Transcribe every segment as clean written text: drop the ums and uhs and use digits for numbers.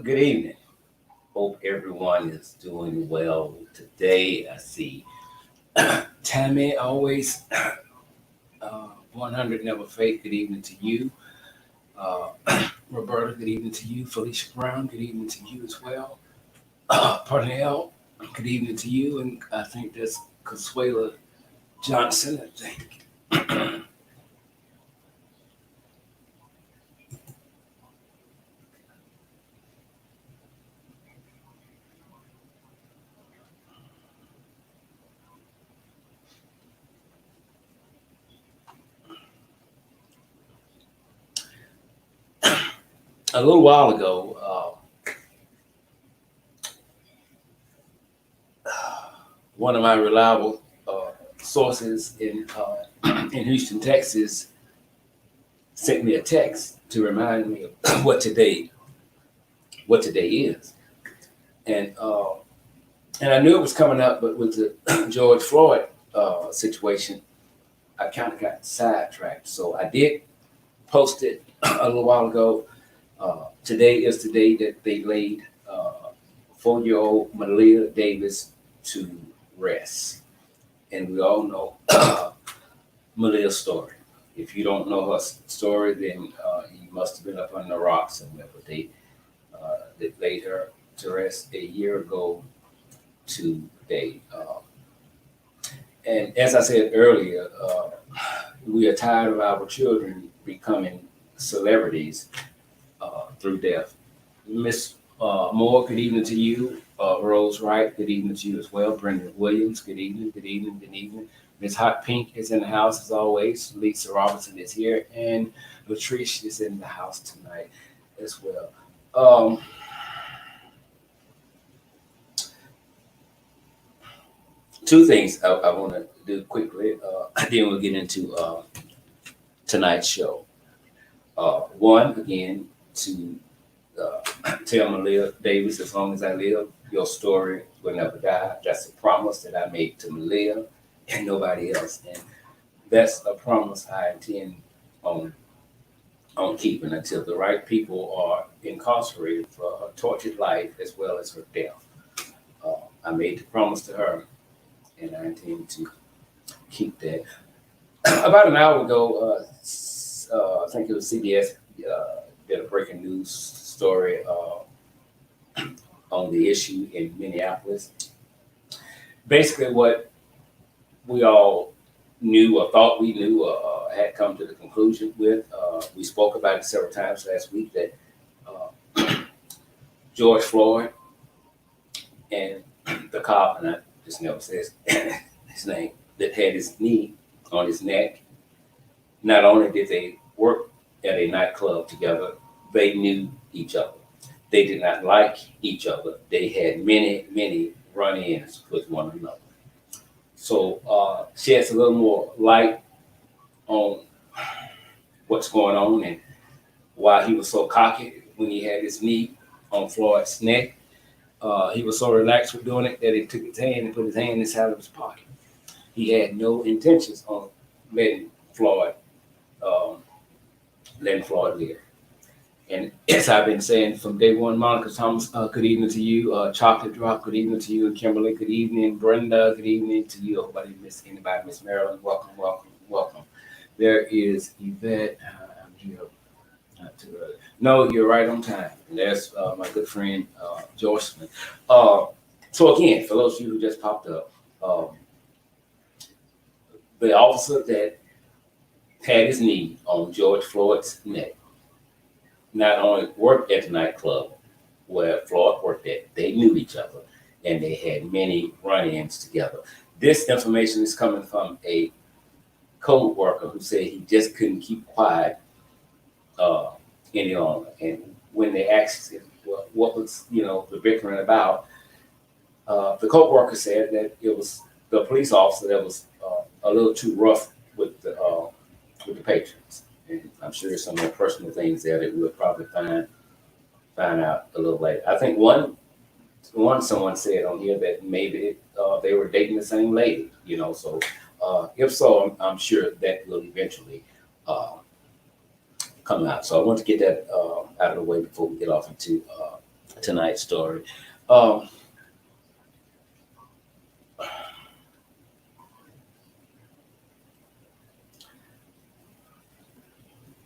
Good evening. Hope everyone is doing well today. I see Tammy always 100 Never Fake. Good evening to you. Uh, Roberta, good evening to you. Felicia Brown, good evening to you as well. Parnell, good evening to you. And I think that's Consuela Johnson. I think. A little while ago, one of my reliable sources in Houston, Texas, sent me a text to remind me of what today is, and uh, and I knew it was coming up, but with the George Floyd situation, I kind of got sidetracked. So I did post it a little while ago. Today is the day that they laid 4-year-old Malia Davis to rest, and we all know Malia's story. If you don't know her story, then you must have been up under a rock somewhere. But they laid her to rest a year ago today. And as I said earlier, we are tired of our children becoming celebrities through death. Miss Moore, good evening to you. Rose Wright, good evening to you as well. Brendan Williams, good evening, good evening, good evening. Miss Hot Pink is in the house as always. Lisa Robinson is here, and Latrice is in the house tonight as well. Um, Two things I want to do quickly. Then we'll get into tonight's show. One, again, to tell Malia Davis, as long as I live, your story will never die. That's a promise that I made to Malia and nobody else. And that's a promise I intend on on keeping until the right people are incarcerated for her tortured life as well as her death. I made the promise to her, and I intend to keep that. About an hour ago, I think it was CBS did a breaking news story on the issue in Minneapolis. Basically, what we all knew or thought we knew or had come to the conclusion with, we spoke about it several times last week that George Floyd and the cop, and I just never says his name, that had his knee on his neck. Not only did they work at a nightclub together, they knew each other. They did not like each other. They had many, many run ins with one another. So sheds a little more light on what's going on and why he was so cocky when he had his knee on Floyd's neck. He was so relaxed with doing it that he took his hand and put his hand inside of his pocket. He had no intentions on letting Floyd um, letting Floyd live. And as I've been saying from day one, Monica Thomas, good evening to you. Chocolate Drop, good evening to you. And Kimberly, good evening. Brenda, good evening to you. I hope I didn't miss anybody. Miss Marilyn, welcome, welcome, welcome. There is Yvette. I'm here not too early. No, you're right on time. And there's my good friend, George Smith. So again, for those of you who just popped up, the officer that had his knee on George Floyd's neck not only worked at the nightclub where Floyd worked at, they knew each other and they had many run ins together. This information is coming from a code worker who said he just couldn't keep quiet uh, any longer. And when they asked him what was, the bickering about, the code worker said that it was the police officer that was a little too rough with the patrons. And I'm sure there's some more personal things there that we'll probably find out a little later. I think one someone said on here that maybe they were dating the same lady, So if so, I'm sure that will eventually uh, come out. So I want to get that out of the way before we get off into tonight's story. Um,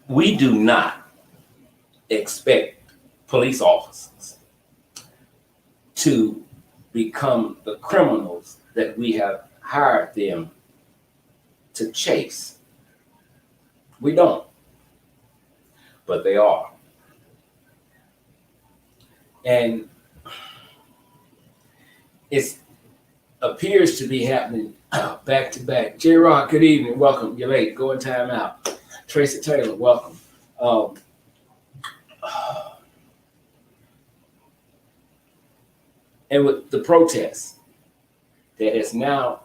we do not expect police officers to become the criminals that we have hired them to chase. We don't, but they are. And it appears to be happening back to back. J. Rod, good evening. Welcome. You're late. Go in time out. Tracy Taylor, welcome. Um, and with the protests that has now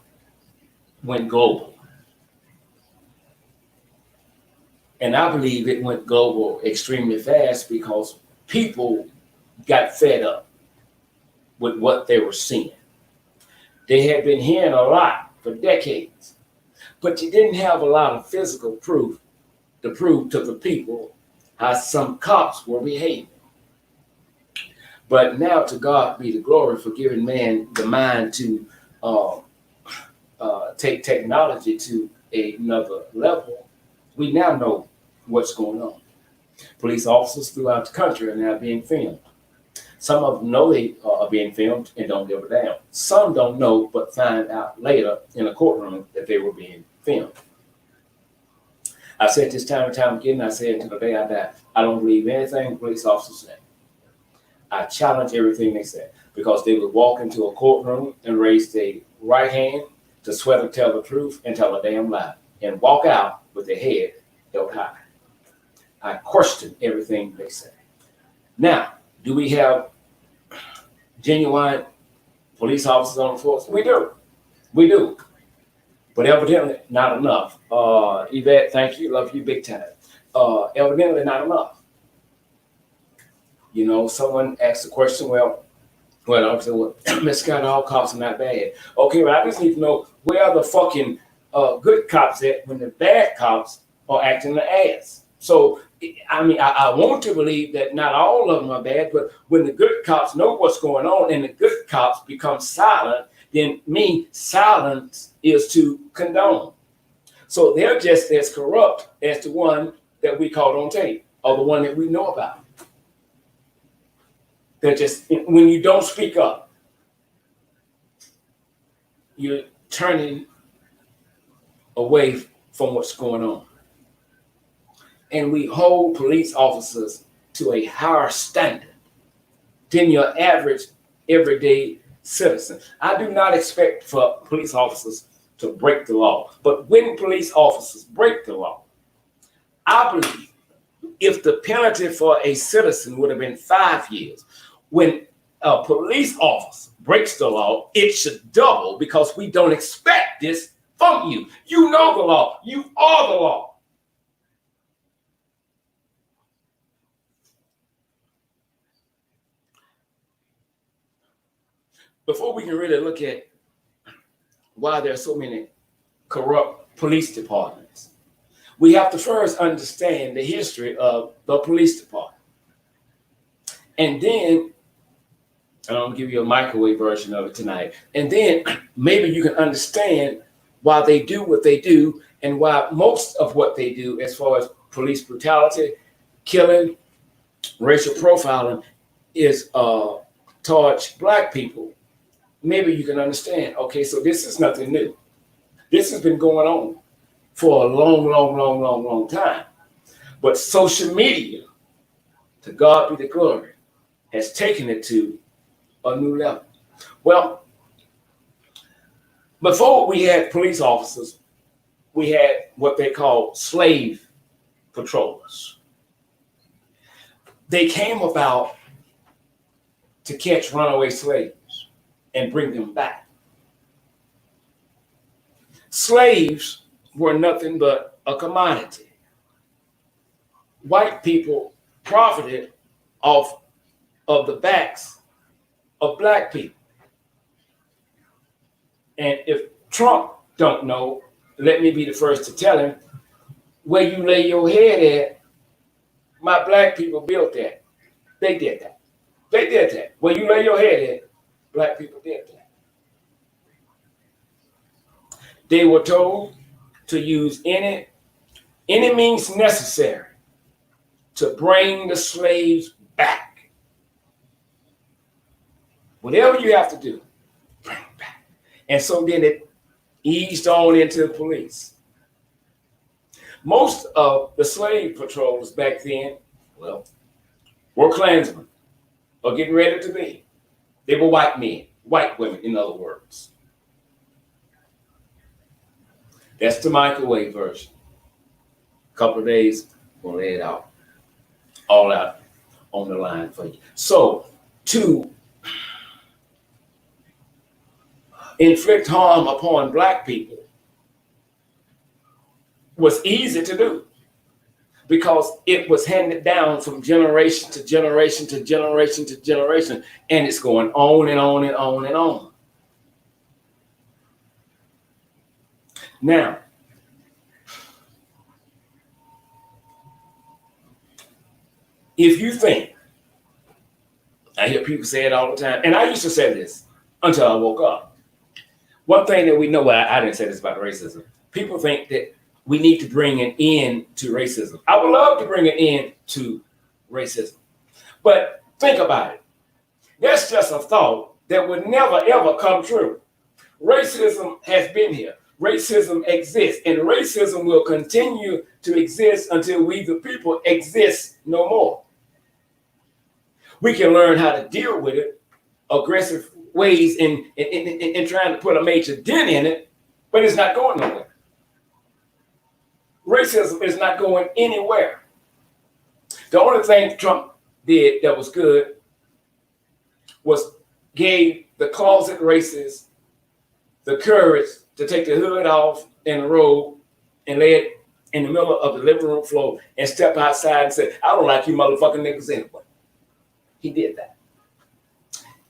went global, and I believe it went global extremely fast because people got fed up with what they were seeing. They had been hearing a lot for decades, but you didn't have a lot of physical proof to prove to the people how some cops were behaving. But now to God be the glory for giving man the mind to take technology to another level. We now know what's going on. Police officers throughout the country are now being filmed. Some of them know they are being filmed and don't give a damn. Some don't know, but find out later in a courtroom that they were being filmed. I've said this time and time again, I say it until the day I die. I don't believe anything police officers say. I challenge everything they say because they would walk into a courtroom and raise their right hand to swear to tell the truth and tell a damn lie and walk out with their head held high. I question everything they say. Now, do we have genuine police officers on the force? We do. We do. But evidently not enough. Yvette, thank you. Love you big time. Evidently not enough. You know, someone asked the question, well, I said, well, Miss Scott, all cops are not bad. Okay, but I just need to know where are the fucking good cops at when the bad cops are acting the ass. So, I mean, I want to believe that not all of them are bad, but when the good cops know what's going on and the good cops become silent, then silence is to condone. So they're just as corrupt as the one that we caught on tape or the one that we know about. They're just, when you don't speak up, you're turning away from what's going on. And we hold police officers to a higher standard than your average everyday citizen. I do not expect for police officers to break the law, but when police officers break the law, I believe if the penalty for a citizen would have been 5 years, when a police officer breaks the law, it should double because we don't expect this from you. You know the law. You are the law. Before we can really look at why there are so many corrupt police departments, we have to first understand the history of the police department. And then, and I'm going to give you a microwave version of it tonight, and then maybe you can understand why they do what they do and why most of what they do as far as police brutality, killing, racial profiling is towards Black people. Maybe you can understand, okay, so this is nothing new. This has been going on for a long time. But social media, to God be the glory, has taken it to a new level. Well, before we had police officers, we had what they call slave patrollers. They came about to catch runaway slaves and bring them back. Slaves were nothing but a commodity. White people profited off of the backs of Black people. And if Trump don't know, let me be the first to tell him, where you lay your head at, my Black people built that. They did that. They did that. Where you lay your head in, black people did that. They were told to use any means necessary to bring the slaves back. Whatever you have to do, bring them back. And so then it eased on into the police. Most of the slave patrols back then, well, were Klansmen, or getting ready to be. They were white men, white women, in other words. That's the microwave version. A couple of days, we'll lay it out, all out on the line for you. So, to inflict harm upon black people was easy to do because it was handed down from generation to generation to generation to generation, and it's going on and on and on and on. Now, if you think, I hear people say it all the time, and I used to say this until I woke up. One thing that we know, I didn't say this about racism. People think that we need to bring an end to racism. I would love to bring an end to racism. But think about it. That's just a thought that would never, ever come true. Racism has been here. Racism exists, and racism will continue to exist until we, the people, exist no more. We can learn how to deal with it, aggressive ways in trying to put a major dent in it, but it's not going nowhere. Racism is not going anywhere. The only thing Trump did that was good was gave the closet racists the courage to take the hood off in the road and lay it in the middle of the living room floor and step outside and say, I don't like you motherfucking niggas anyway. He did that.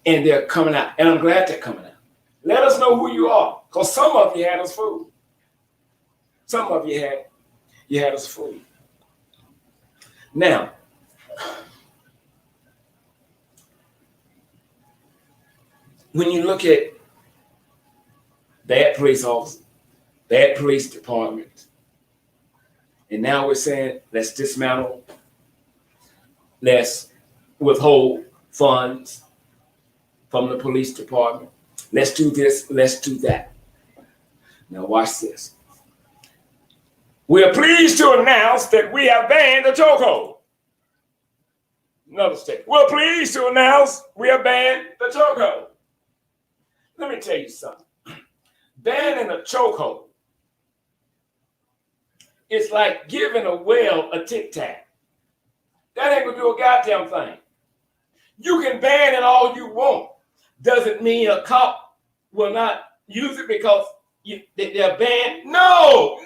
And they're coming out. And I'm glad they're coming out. Let us know who you are. Because some of you had us fooled. Some of you had us fooled. Now, when you look at bad police officers, bad police department, and now we're saying let's dismantle, let's withhold funds from the police department, let's do this, let's do that. Now watch this. We are pleased to announce that we have banned the chokehold. Another state. We're pleased to announce we have banned the chokehold. Let me tell you something. Banning a chokehold is like giving a whale a tic tac. That ain't gonna do a goddamn thing. You can ban it all you want. Doesn't mean a cop will not use it because they're banned. No.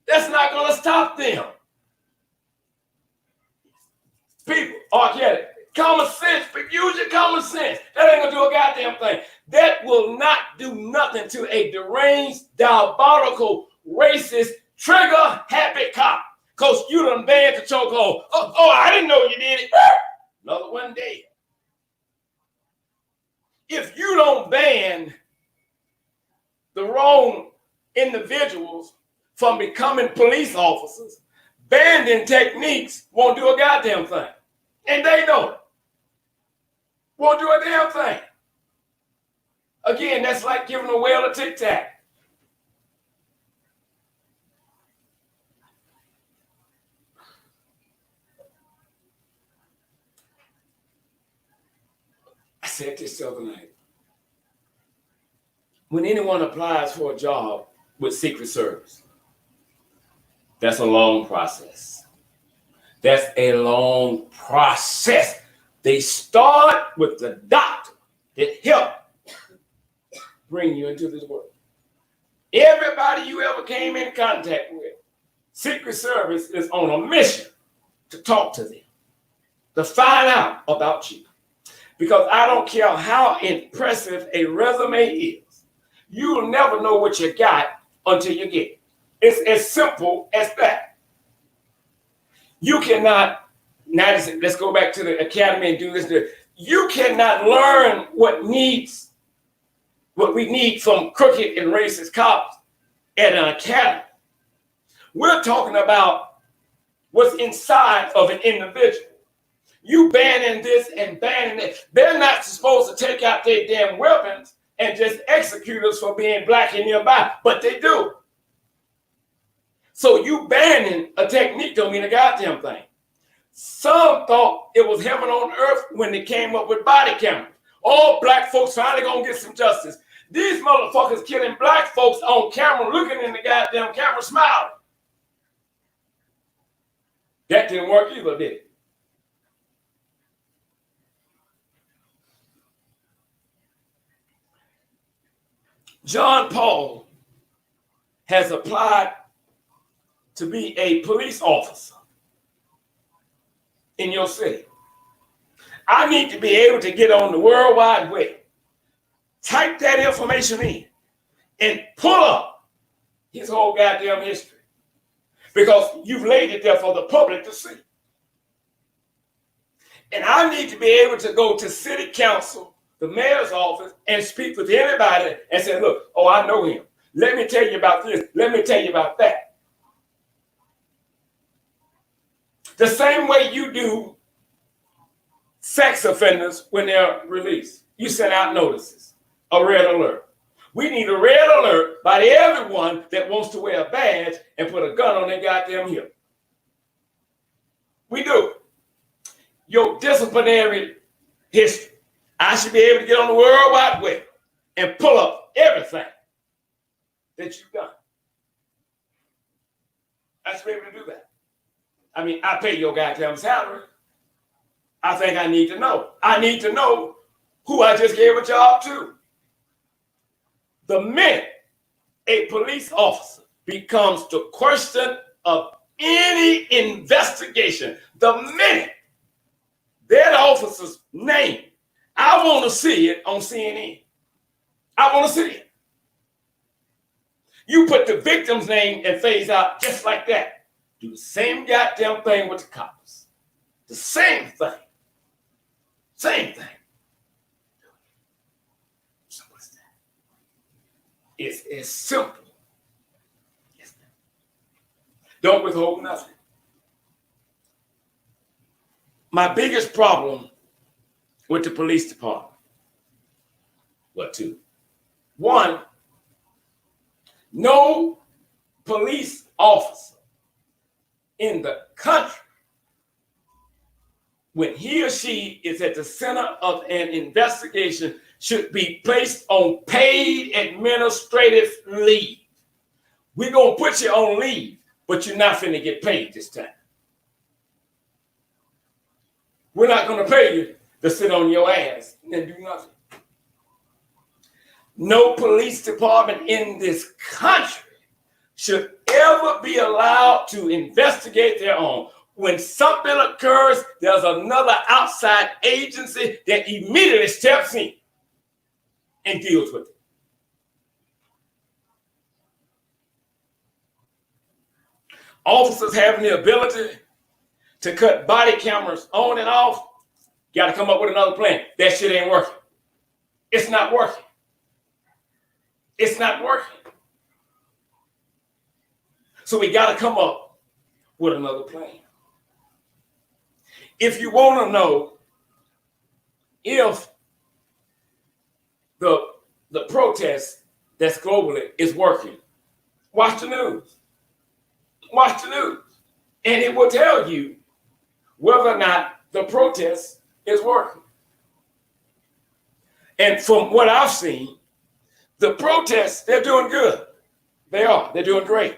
That's not gonna stop them. People, get it. Common sense, but use your common sense. That ain't gonna do a goddamn thing. That will not do nothing to a deranged, diabolical, racist, trigger-happy cop. Because you done banned the chokehold. Oh, I didn't know you did it. Another one dead. If you don't ban the wrong individuals from becoming police officers, banding techniques won't do a goddamn thing. And they know it. Won't do a damn thing. Again, that's like giving a whale a tic tac. I said this the other night. When anyone applies for a job with Secret Service, that's a long process. That's a long process. They start with the doctor that helped bring you into this world. Everybody you ever came in contact with, Secret Service is on a mission to talk to them, to find out about you. Because I don't care how impressive a resume is, you'll never know what you got until you get it. It's as simple as that. You cannot Now let's go back to the academy and do this. You cannot learn what we need from crooked and racist cops at an academy. We're talking about what's inside of an individual. You banning this and banning that. They're not supposed to take out their damn weapons and just execute us for being black and nearby, but they do. So you banning a technique don't mean a goddamn thing. Some thought it was heaven on earth when they came up with body cameras. All black folks finally gonna get some justice. These motherfuckers killing black folks on camera, looking in the goddamn camera, smiling. That didn't work either, did it? John Paul has applied to be a police officer in your city. I need to be able to get on the World Wide Web, type that information in, and pull up his whole goddamn history, because you've laid it there for the public to see. And I need to be able to go to city council, the mayor's office, and speak with anybody and say, look, oh, I know him. Let me tell you about this. Let me tell you about that. The same way you do sex offenders when they're released. You send out notices, a red alert. We need a red alert by everyone that wants to wear a badge and put a gun on their goddamn hip. We do. Your disciplinary history. I should be able to get on the World Wide Web and pull up everything that you've done. I should be able to do that. I mean, I pay your goddamn salary. I think I need to know. I need to know who I just gave a job to. The minute a police officer becomes the question of any investigation, the minute that officer's name, I want to see it on CNN. I want to see it. You put the victim's name and phase out just like that. Do the same goddamn thing with the cops. The same thing. Same thing. Simple as that. It's as simple as that. Don't withhold nothing. My biggest problem with the police department, well, two. One, no police officer in the country, when he or she is at the center of an investigation, should be placed on paid administrative leave. We're going to put you on leave, but you're not finna get paid this time. We're not going to pay you to sit on your ass and do nothing. No police department in this country should ever be allowed to investigate their own. When something occurs, there's another outside agency that immediately steps in and deals with it. Officers having the ability to cut body cameras on and off, got to come up with another plan. That shit ain't working. It's not working. It's not working. So we got to come up with another plan. If you want to know if the protest that's globally is working, watch the news. Watch the news. And it will tell you whether or not the protest is working. And from what I've seen, the protests, they're doing good. They are. They're doing great.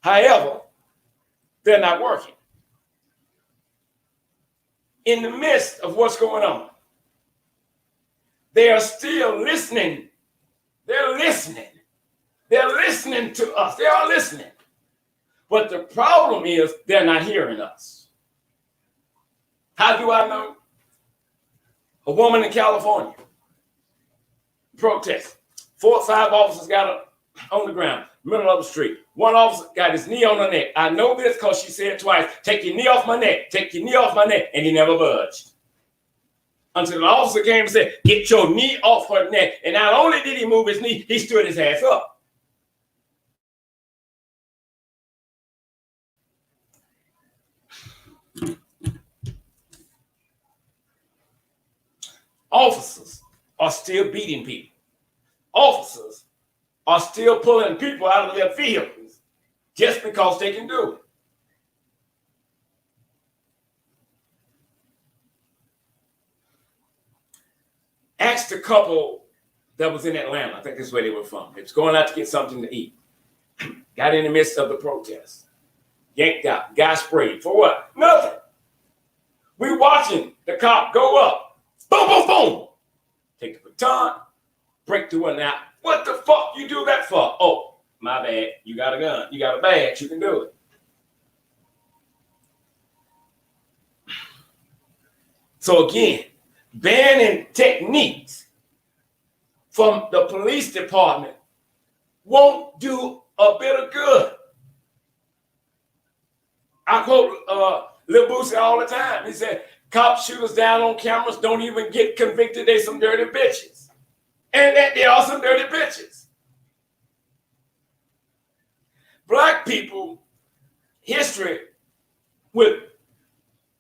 However, they're not working. In the midst of what's going on, they are still listening. They're listening. They're listening to us. They are listening. But the problem is they're not hearing us. How do I know? A woman in California protest. 4 or 5 officers got her on the ground. middle of the street. One officer got his knee on her neck. I know this because she said twice, take your knee off my neck, take your knee off my neck, and he never budged. Until the officer came and said, get your knee off her neck. And not only did he move his knee, he stood his ass up. Officers are still beating people. Officers are still pulling people out of their vehicles just because they can do it. Asked the couple that was in Atlanta, I think that's where they were from. They was going out to get something to eat. Got in the midst of the protest. Yanked out. Guy sprayed. For what? Nothing. We watching the cop go up. Boom, boom, boom. Take the baton. Break the one out. What the fuck you do that for? Oh, my bad. You got a gun. You got a badge. You can do it. So again, banning techniques from the police department won't do a bit of good. I quote Lil Boosie all the time. He said, cops shoot us down on cameras, don't even get convicted. They some dirty bitches. And that they are some dirty bitches. Black people, history with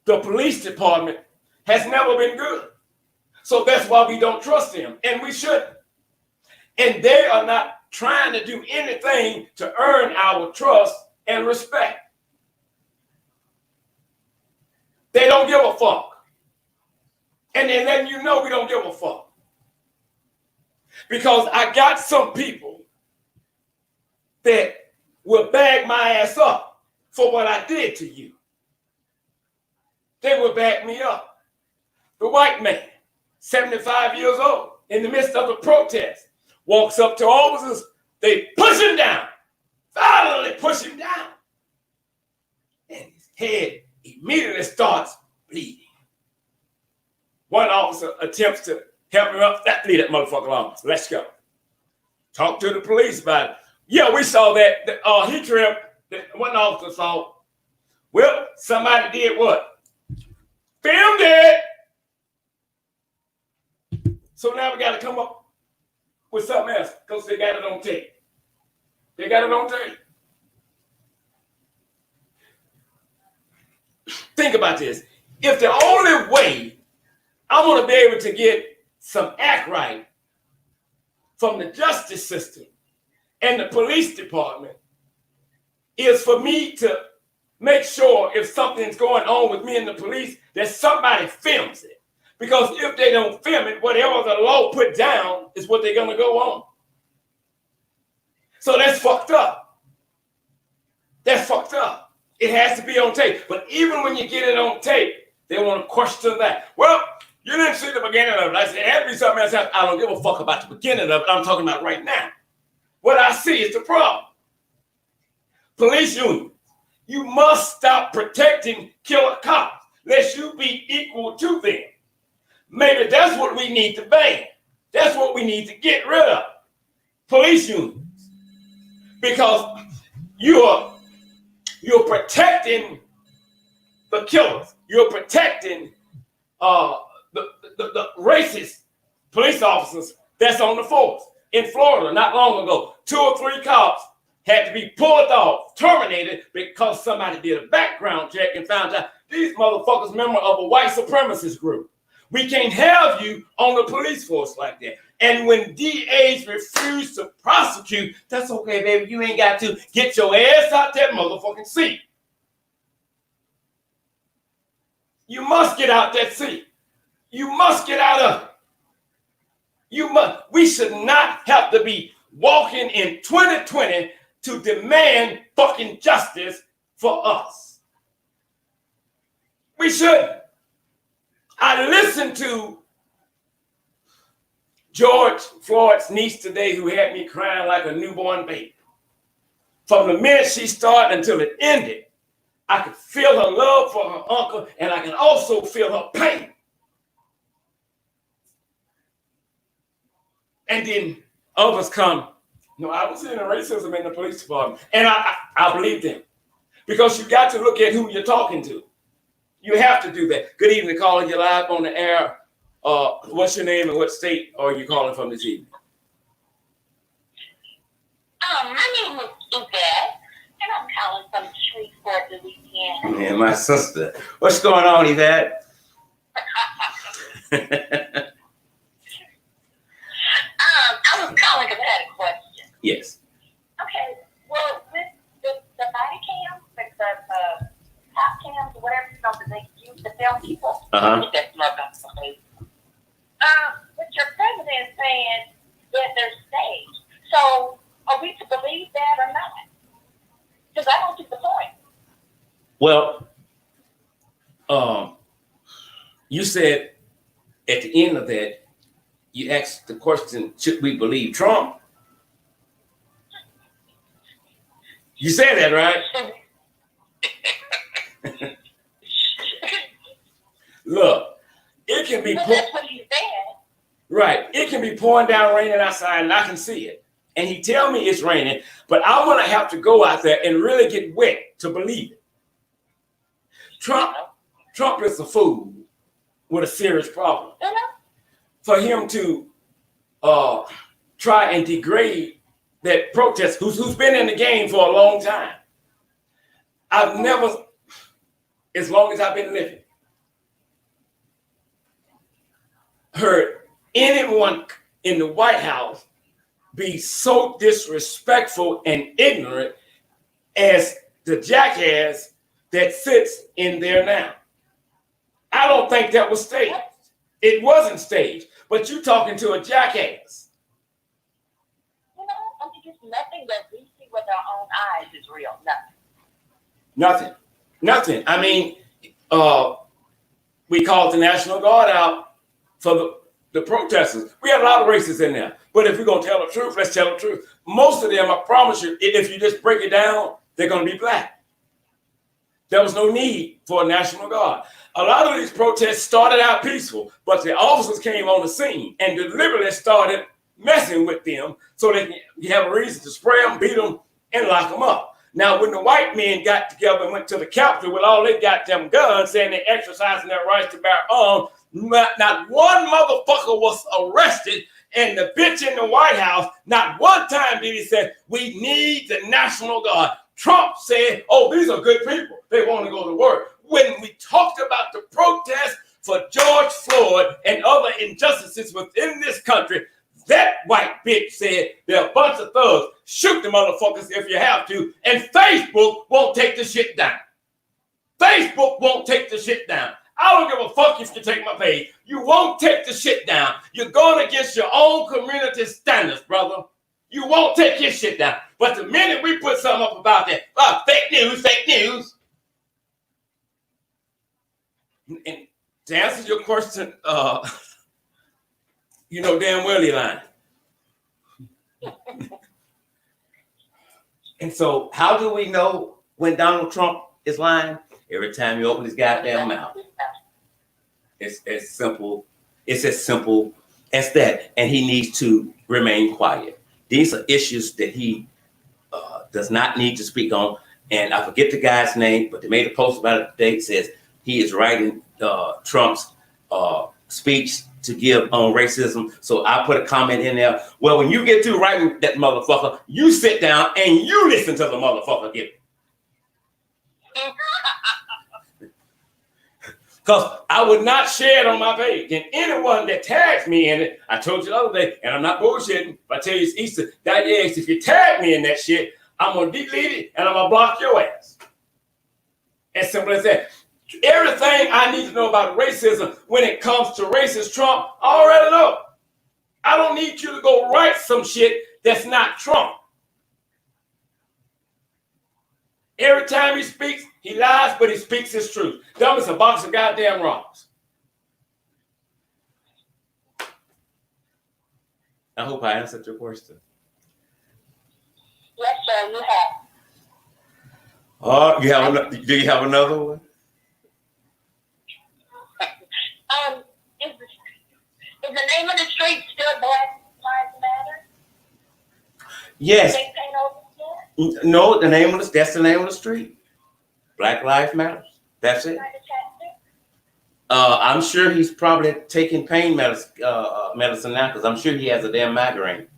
the police department has never been good. So that's why we don't trust them, and we shouldn't. And they are not trying to do anything to earn our trust and respect. They don't give a fuck. And they're letting you know we don't give a fuck. Because I got some people that will bag my ass up for what I did to you. They will back me up. The white man, 75 years old, in the midst of a protest, walks up to officers, they push him down, violently push him down. And his head immediately starts bleeding. One officer attempts to help him up, leave that motherfucker alone. Let's go. Talk to the police about it. Yeah, we saw that. He tripped. One officer saw. Well, somebody did what? Filmed it. So now we got to come up with something else because they got it on tape. They got it on tape. Think about this. If the only way I'm going to be able to get some act right from the justice system and the police department is for me to make sure if something's going on with me and the police that somebody films it. Because if they don't film it, whatever the law put down is what they're going to go on. So that's fucked up. That's fucked up. It has to be on tape. But even when you get it on tape, they want to question that. Well, you didn't see the beginning of it. I said, it had to be something else. I don't give a fuck about the beginning of it. I'm talking about right now. What I see is the problem. Police unions, you must stop protecting killer cops, lest you be equal to them. Maybe that's what we need to ban. That's what we need to get rid of. Police unions. Because you're protecting the killers. You're protecting the racist police officers that's on the force. In Florida, not long ago, 2 or 3 cops had to be pulled off, terminated, because somebody did a background check and found out these motherfuckers member of a white supremacist group. We can't have you on the police force like that. And when DAs refuse to prosecute, that's okay, baby. You ain't got to get your ass out that motherfucking seat. You must get out that seat. You must get out of it. You must. We should not have to be walking in 2020 to demand fucking justice for us. We shouldn't. I listened to George Floyd's niece today, who had me crying like a newborn baby. From the minute she started until it ended, I could feel her love for her uncle, and I can also feel her pain. And then others come, No, I don't see any racism in the police department. And I believe them. Because you got to look at who you're talking to. You have to do that. Good evening, caller. You're live on the air. What's your name and what state are you calling from this evening? My name is Yvette, and I'm calling from Shreveport, Louisiana. Man, my sister. What's going on, Yvette? I was calling because I had a question. Yes. Okay, well, with the body cams, like the top cams, or whatever, that they use to film people, that's not but your president is saying that they're staged. So, are we to believe that or not? Because I don't see the point. Well, you said at the end of that, you asked the question, should we believe Trump? You said that, right? Look, it can be... that's what he said. Right. It can be pouring down raining outside and I can see it. And he tell me it's raining, but I'm going to have to go out there and really get wet to believe it. Trump is a fool with a serious problem. For him to try and degrade that protest, who's been in the game for a long time. I've never, as long as I've been living, heard anyone in the White House be so disrespectful and ignorant as the jackass that sits in there now. I don't think that was staged. It wasn't staged, but you talking to a jackass. I think it's nothing that we see with our own eyes is real. Nothing. I mean, we called the National Guard out for the protesters. We had a lot of racists in there. But if we're going to tell the truth, let's tell the truth. Most of them, I promise you, if you just break it down, they're going to be black. There was no need for a National Guard. A lot of these protests started out peaceful, but the officers came on the scene and deliberately started messing with them so they can have a reason to spray them, beat them, and lock them up. Now, when the white men got together and went to the Capitol with all their goddamn guns, saying they're exercising their rights to bear arms, not one motherfucker was arrested. And the bitch in the White House, not one time did he say, we need the National Guard. Trump said, oh, these are good people. They want to go to work. When we talked about the protest for George Floyd and other injustices within this country, that white bitch said they're a bunch of thugs. Shoot the motherfuckers if you have to. And Facebook won't take the shit down. Facebook won't take the shit down. I don't give a fuck if you take my page. You won't take the shit down. You're going against your own community standards, brother. You won't take your shit down. But the minute we put something up about that, fake news. And to answer your question, you know damn well you're lying. And so how do we know when Donald Trump is lying? Every time you open his goddamn mouth. It's as simple. It's as simple as that. And he needs to remain quiet. These are issues that he does not need to speak on. And I forget the guy's name, but they made a post about it today. It says he is writing Trump's speech to give on racism. So I put a comment in there. Well, when you get through writing that motherfucker, you sit down and you listen to the motherfucker give it. Because I would not share it on my page. And anyone that tags me in it, I told you the other day, and I'm not bullshitting, but I tell you it's Easter, that is, if you tag me in that shit, I'm going to delete it and I'm going to block your ass. As simple as that. Everything I need to know about racism when it comes to racist Trump, I already know. I don't need you to go write some shit that's not Trump. Every time he speaks, he lies, but he speaks his truth. Dumb as a box of goddamn rocks. I hope I answered your question. Yes, sir, you have. Oh, do you have another one? Is the name of the street still Black Lives Matter? Yes. They pay no attention? No, that's the name of the street. Black Lives Matter. That's it. I'm sure he's probably taking pain medicine now, because I'm sure he has a damn migraine.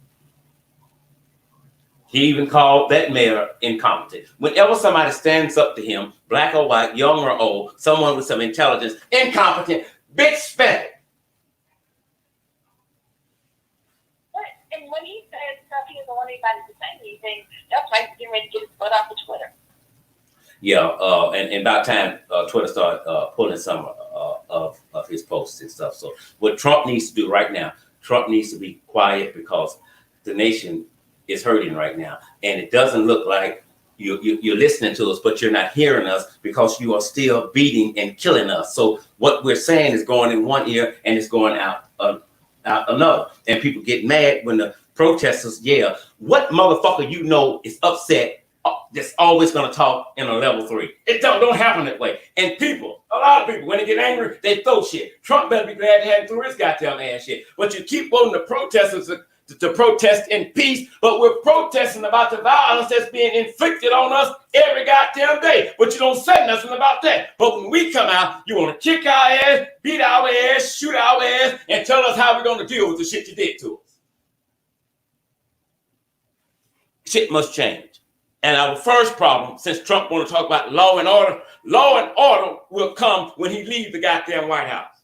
He even called that mayor incompetent. Whenever somebody stands up to him, black or white, young or old, someone with some intelligence, incompetent, bitch, spell it. And when he said stuff, he doesn't want anybody to say anything. That's why he's getting ready to get his butt off of Twitter. Yeah, and about time Twitter started pulling some of his posts and stuff. So what Trump needs to do right now, Trump needs to be quiet, because the nation is hurting right now. And it doesn't look like you're listening to us, but you're not hearing us, because you are still beating and killing us. So what we're saying is going in one ear and it's going out another. And people get mad when the protesters yell. What motherfucker you know is upset that's always going to talk in a level 3? It don't happen that way. And people, a lot of people, when they get angry, they throw shit. Trump better be glad they hadn't threw his goddamn ass shit. But you keep wanting the protesters to protest in peace, but we're protesting about the violence that's being inflicted on us every goddamn day. But you don't say nothing about that. But when we come out, you want to kick our ass, beat our ass, shoot our ass, and tell us how we're going to deal with the shit you did to us. Shit must change. And our first problem, since Trump want to talk about law and order will come when he leaves the goddamn White House.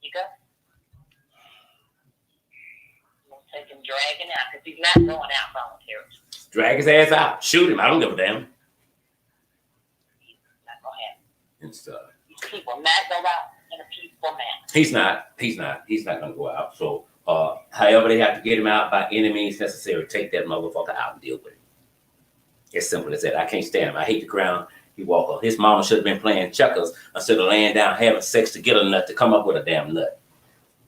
You go. Take him dragging out, because he's not going out voluntarily. Drag his ass out. Shoot him. I don't give a damn. He's not going to happen. And stuff. These people not go out in a peaceful manner. He's not going to go out. So, however they have to get him out by any means necessary, take that motherfucker out and deal with him. It's simple as that. I can't stand him. I hate the ground he walk on. His mama should have been playing checkers instead of laying down having sex to get a nut to come up with a damn nut.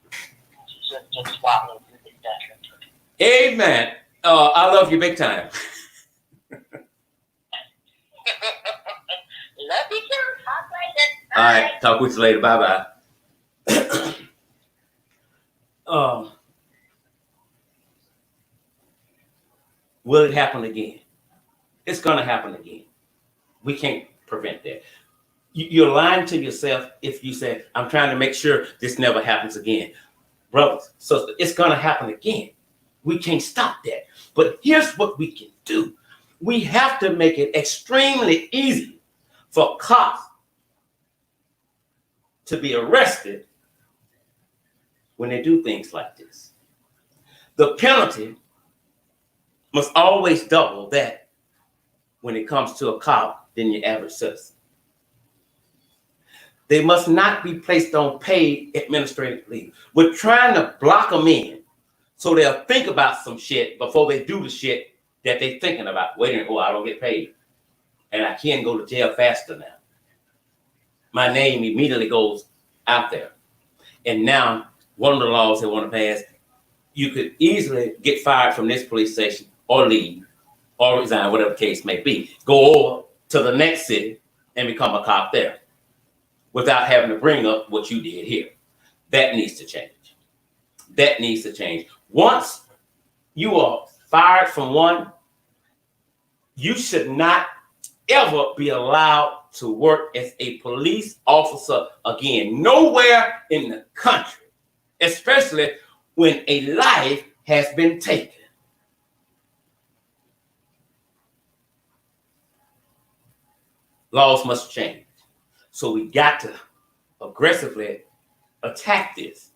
She's just swallowing through this dust. Amen. I love you big time. Love you too. Talk later. Bye. All right. Talk with you later. Bye-bye. Will it happen again? It's going to happen again. We can't prevent that. You're lying to yourself if you say, I'm trying to make sure this never happens again. Brothers, sisters, it's going to happen again. We can't stop that. But here's what we can do. We have to make it extremely easy for cops to be arrested when they do things like this. The penalty must always double that when it comes to a cop than your average citizen. They must not be placed on paid administrative leave. We're trying to block them in so they'll think about some shit before they do the shit that they're thinking about. Wait a minute, I don't get paid. And I can't go to jail faster now. My name immediately goes out there. And now, one of the laws they want to pass, you could easily get fired from this police station or leave or resign, whatever the case may be. Go over to the next city and become a cop there without having to bring up what you did here. That needs to change. That needs to change. Once you are fired from one, you should not ever be allowed to work as a police officer again. Nowhere in the country, especially when a life has been taken. Laws must change. So we got to aggressively attack this.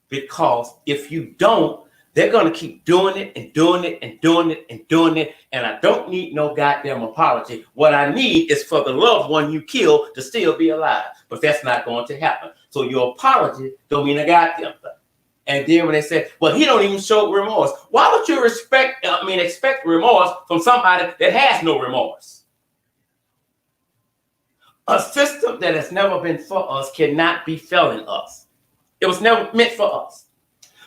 Because if you don't, they're going to keep doing it and doing it and doing it and doing it. And I don't need no goddamn apology. What I need is for the loved one you killed to still be alive. But that's not going to happen. So your apology don't mean a goddamn thing. And then when they say, well, he don't even show remorse. Why would you expect remorse from somebody that has no remorse? A system that has never been for us cannot be failing us. It was never meant for us.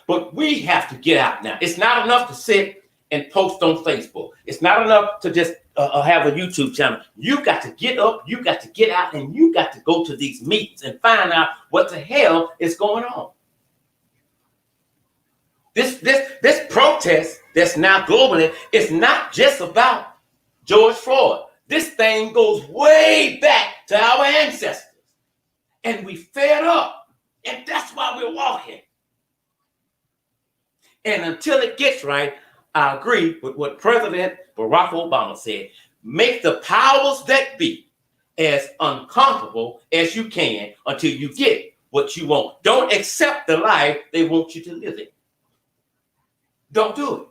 But we have to get out now. It's not enough to sit and post on Facebook. It's not enough to just have a YouTube channel. You got to get up, you got to get out, and you got to go to these meetings and find out what the hell is going on. This protest that's now globally is not just about George Floyd. This thing goes way back to our ancestors. And we fed up. And that's why we're walking. And until it gets right, I agree with what President Barack Obama said. Make the powers that be as uncomfortable as you can until you get what you want. Don't accept the life they want you to live in. Don't do it.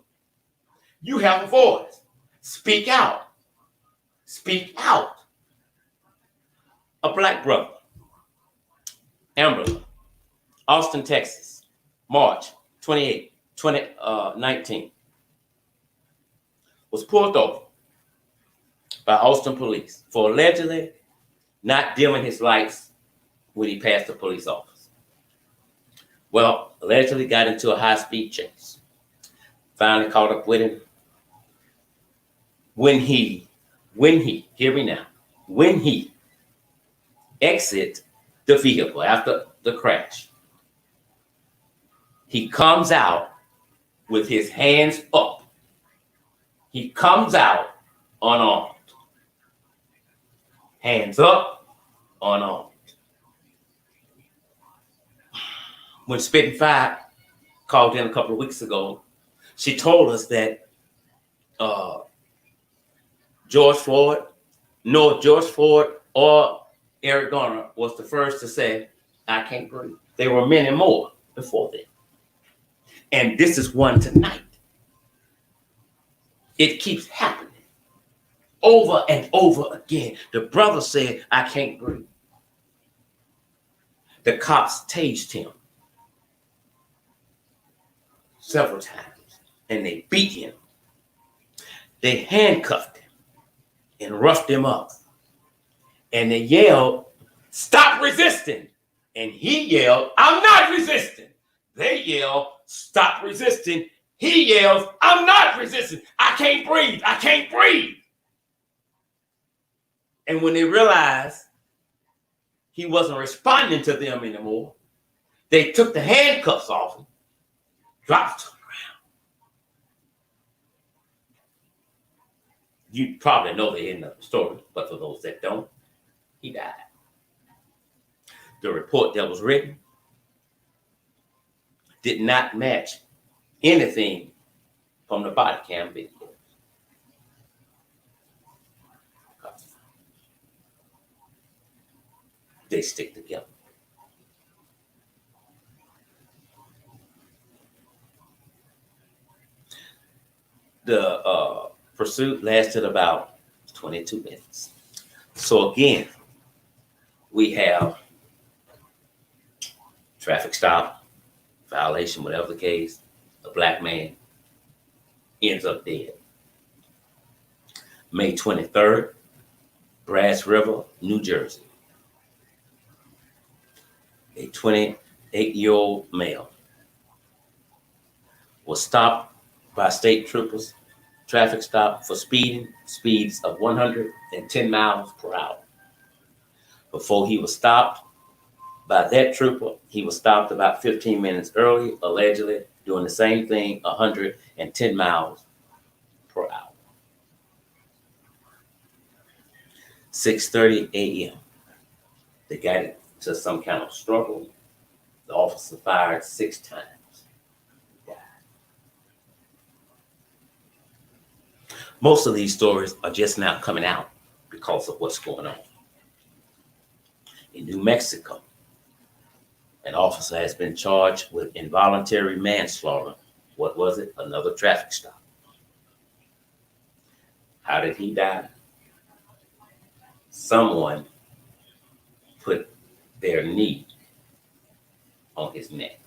You have a voice. Speak out. Speak out. A black brother, Amber, Austin, Texas, March 28, 2019, was pulled over by Austin police for allegedly not dimming his lights when he passed the police office. Well, allegedly got into a high-speed chase. Finally caught up with him. When he, hear me now, when he exit the vehicle after the crash, he comes out with his hands up. He comes out unarmed. Hands up, unarmed. When Spitting Fire called in a couple of weeks ago, she told us that George Floyd or Eric Garner was the first to say, I can't breathe. There were many more before then. And this is one tonight. It keeps happening over and over again. The brother said, I can't breathe. The cops tased him several times and they beat him. They handcuffed him and roughed him up. And they yelled, stop resisting. And he yelled, I'm not resisting. They yelled, stop resisting. He yells, I'm not resisting. I can't breathe. I can't breathe. And when they realized he wasn't responding to them anymore, they took the handcuffs off him, dropped him to the ground. You probably know the end of the story, but for those that don't, he died. The report that was written did not match anything from the body cam video. They stick together. The pursuit lasted about 22 minutes. So again, we have traffic stop, violation, whatever the case, a black man ends up dead. May 23rd, Brass River, New Jersey. A 28-year-old male was stopped by state troopers, traffic stop for speeding, speeds of 110 miles per hour. Before he was stopped by that trooper, he was stopped about 15 minutes early, allegedly doing the same thing, 110 miles per hour. 6:30 a.m. They got into some kind of struggle. The officer fired 6 times. He died. Most of these stories are just now coming out because of what's going on. In New Mexico, an officer has been charged with involuntary manslaughter. What was it? Another traffic stop. How did he die? Someone put their knee on his neck.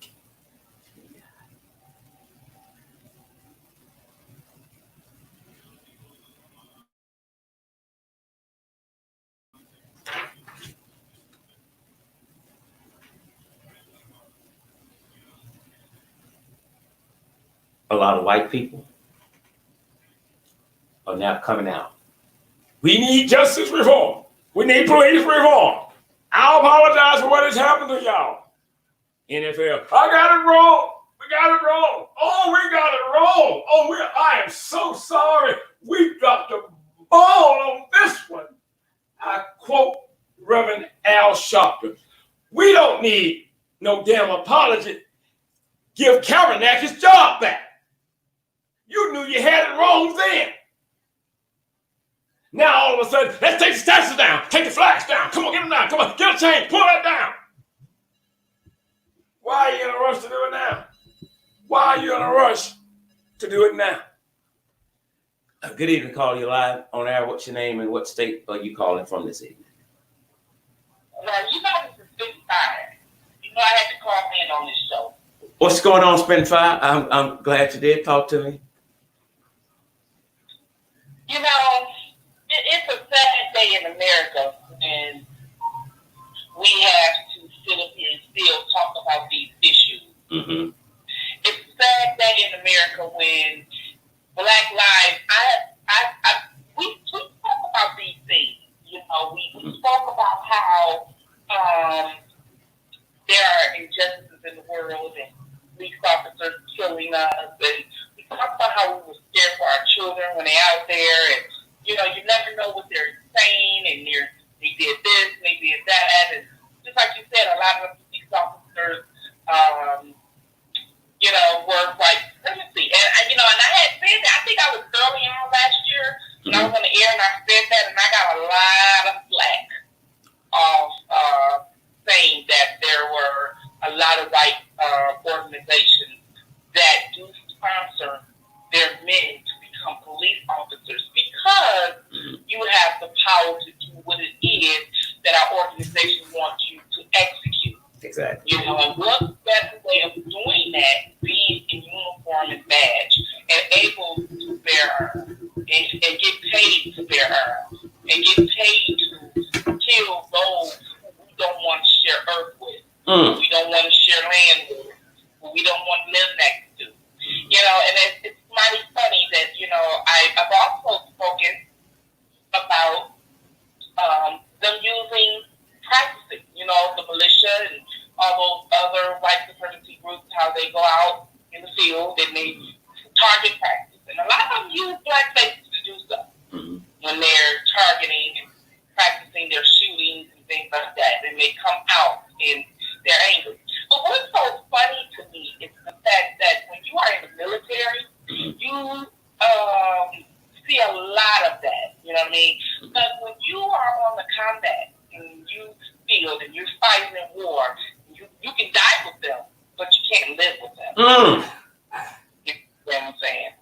A lot of white people are now coming out. We need justice reform. We need police reform. I apologize for what has happened to y'all. NFL, I got it wrong. We got it wrong. Oh, we got it wrong. Oh, I am so sorry. We dropped the ball on this one. I quote Reverend Al Sharpton. We don't need no damn apology. Give Kaepernick his job back. You knew you had it wrong then. Now all of a sudden, let's take the statues down. Take the flags down. Come on, get them down. Come on, get a chain. Pull that down. Why are you in a rush to do it now? Why are you in a rush to do it now? Good evening, call you live on air. What's your name and what state are you calling from this evening? Well, you know this is Big Fire. You know I had to call in on this show. What's going on, Spitfire? I'm glad you did talk to me. You know, it's a sad day in America, and we have to sit up here and still talk about these issues. Mm-hmm. It's a sad day in America when Black lives. We spoke about these things. You know, we spoke about how there are injustices in the world and police officers killing us, and we talked about how we were scared for our children when they're out there, and you know, you never know what they're saying, and they did this, and they did that, and just like you said, a lot of the police officers, you know, were white supremacy, and you know, and I had said that. I think I was early on last year when I was on the air, and I said that, and I got a lot of flack of saying that there were a lot of white organizations that do sponsor their men to become police officers because you have the power to do what it is that our organization wants you to execute. Exactly. You know, and what better way of doing that, being in uniform and badge and able to bear arms and get paid to bear arms and get paid to kill those who we don't want to share earth with, who we don't want to share land with, who we don't want to live next to. You know, and it's mighty funny that, you know, I've also spoken about them practicing, you know, the militia and all those other white supremacy groups, how they go out in the field and they target practice. And a lot of them use black faces to do so when they're targeting and practicing their shootings and things like that. And they come out and they're angry. But what's so funny to me is the fact that when you are in the military, you see a lot of that. You know what I mean? But when you are on the combat and you field and you're fighting in war, you can die with them, but you can't live with them. You know what I'm saying?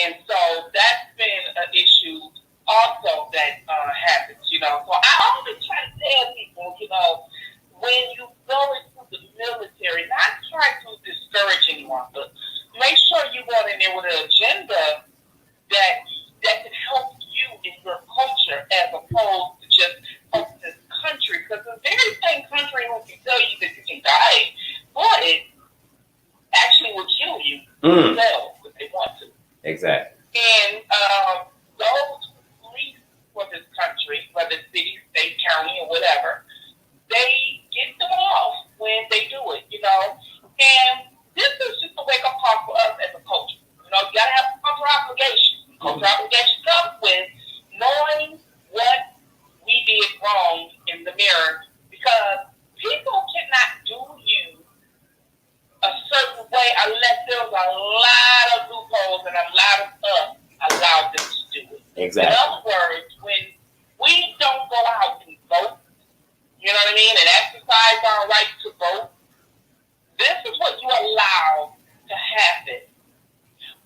And so that's been an issue also that happens, you know. So I always try to tell people, you know, when you go into the military, not try to discourage anyone, but make sure you go in there with an agenda that can help you in your culture as opposed to just help this country. Because the very same country who can tell you that you can die for it actually will kill you themselves if they want to. Exactly. And those who lead for this country, whether city, state, county, or whatever, they get them off when they do it, you know. And this is just a wake-up call for us as a culture. You know, you got to have a cultural obligation. Cultural obligation comes with knowing what we did wrong in the mirror, because people cannot do you a certain way unless there's a lot of loopholes and a lot of stuff allowed them to do it. Exactly. In other words, when we don't go out and vote, you know what I mean, and exercise our right to vote, this is what you allow to happen.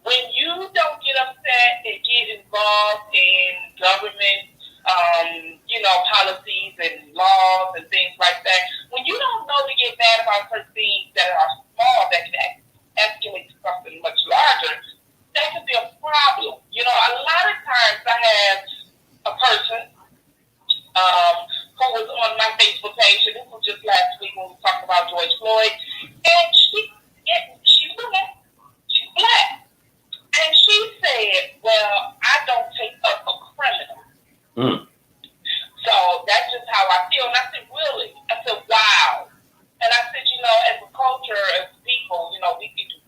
When you don't get upset and get involved in government, you know, policies and laws and things like that, when you don't know to get mad about certain things that are small that can escalate to something much larger, that could be a problem. You know, a lot of times I have a person who was on my Facebook page, and this was just last week when we talked about George Floyd, and she's black. And she said, well, I don't take up a criminal. So that's just how I feel. And I said, really? I said, wow. And I said, you know, as a culture, as people, you know, we can do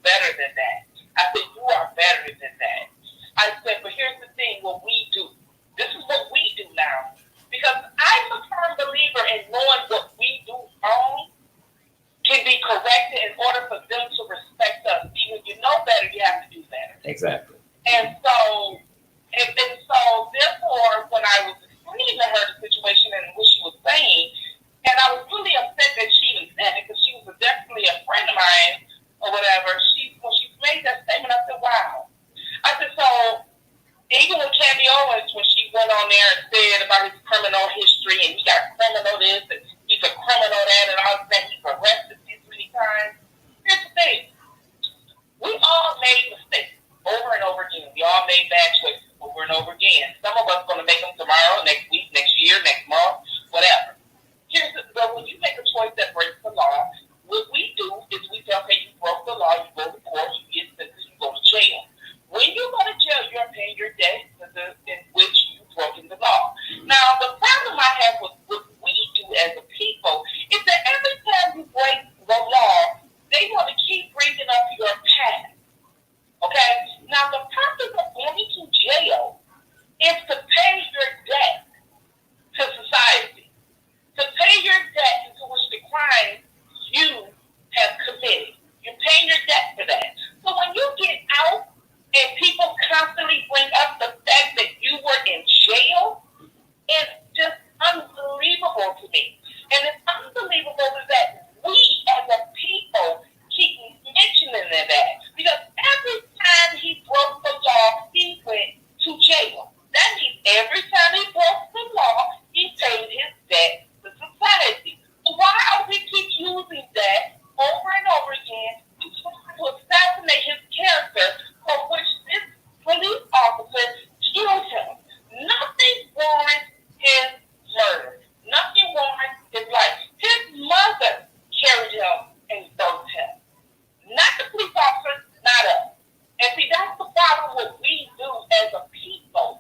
Owens, when she went on there and said about his criminal history and he got criminal this and he's a criminal that and all that, he's arrested this many times. Here's the thing. We all made mistakes over and over again. We all made bad choices over and over again. Some of us going to make them tomorrow, next week, next year, next month, whatever. But when you make a choice that breaks the law, what we do is we say, okay, you broke the law, you go to court, you get sentenced, you go to jail. When you go to jail, you're paying your debt in which you've broken the law. Now, the problem I have with what we do as a people is that every time you break the law, they want to keep bringing up your past. Okay? Now, the purpose of going to jail is to pay your debt to society, to pay your debt into which the crime you have committed. You're paying your debt for that. So when you get out and people constantly bring up the fact that you were in jail, it's just unbelievable to me. And it's unbelievable that we as a people keep mentioning that. Because every time he broke the law, he went to jail. That means every time he broke the law, he paid his debt to society. So why are we keep using that over and over again to assassinate his character, for which this police officer killed him? Nothing warrants his murder. Nothing warrants his life. His mother carried him and birthed him. Not the police officer, not us. And see, that's the problem what we do as a people.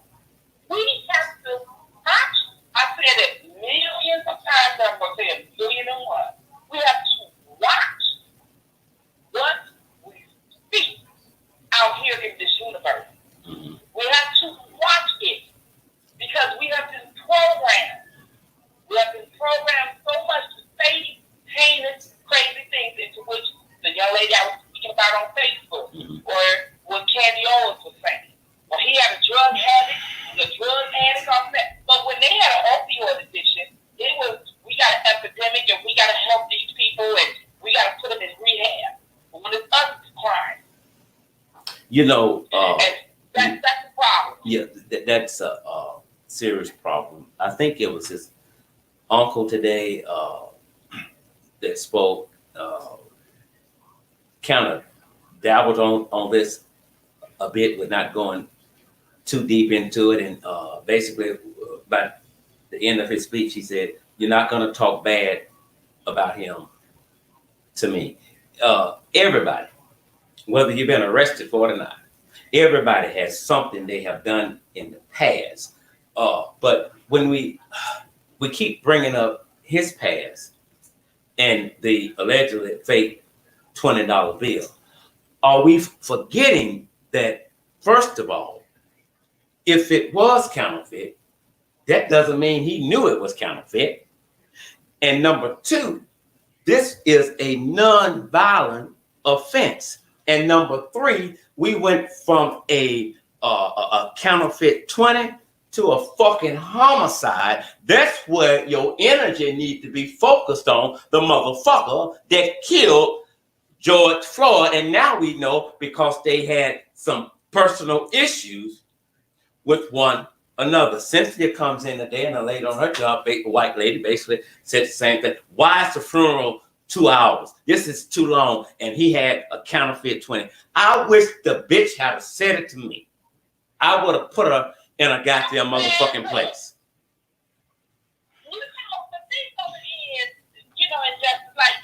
We have to watch. I said it millions of times, I'm going to say a million and one. We have to watch what we see out here in this universe. We have to watch it because we have been programmed. We have been programmed so much to say heinous, crazy things into which the young lady I was speaking about on Facebook, or what Candy Owens was saying. Well, he had a drug habit, he was a drug addict, all that. But when they had an opioid addiction, it was, we got an epidemic and we got to help these people and we got to put them in rehab. But when it's us, it's crime. You know, that's the problem. Yeah, that's a serious problem. I think it was his uncle today that spoke, kind of dabbled on this a bit, with not going too deep into it. And basically, by the end of his speech, he said, "You're not going to talk bad about him to me." Everybody, whether you've been arrested for it or not, everybody has something they have done in the past. But when we keep bringing up his past and the allegedly fake $20 bill, are we forgetting that, first of all, if it was counterfeit, that doesn't mean he knew it was counterfeit. And number two, this is a non-violent offense. And number three, we went from a counterfeit 20 to a fucking homicide. That's where your energy needs to be focused on, the motherfucker that killed George Floyd. And now we know, because they had some personal issues with one another. Cynthia comes in today, and a lady on her job, a white lady, basically said the same thing. Why is the funeral 2 hours? This is too long. And he had a counterfeit 20. I wish the bitch had said it to me. I would have put her in a goddamn motherfucking place. You know, the thing of it is, you know, and just like,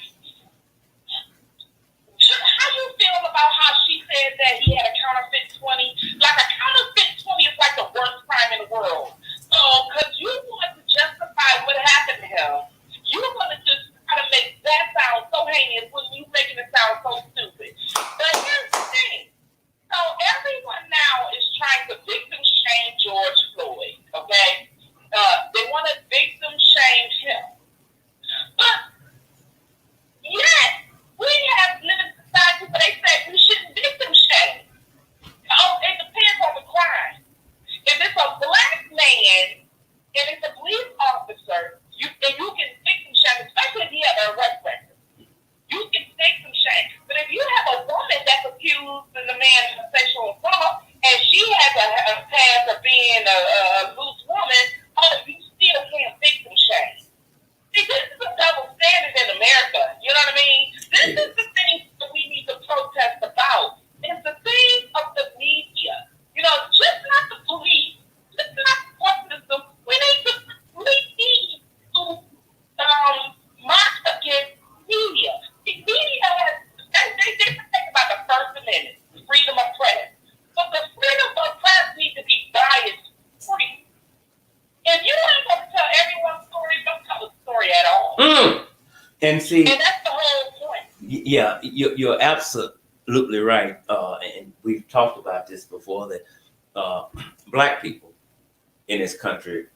how you feel about how she said that he had a counterfeit 20? Like, a counterfeit 20 is like the worst crime in the world. So, because you want to justify what happened to him, you want to just try to make that sound so heinous when you making it sound so stupid. But here's the thing. So everyone now is trying to victim shame George Floyd, okay? And see, And that's the whole point. yeah, you're absolutely right. And we've talked about this before that black people in this country,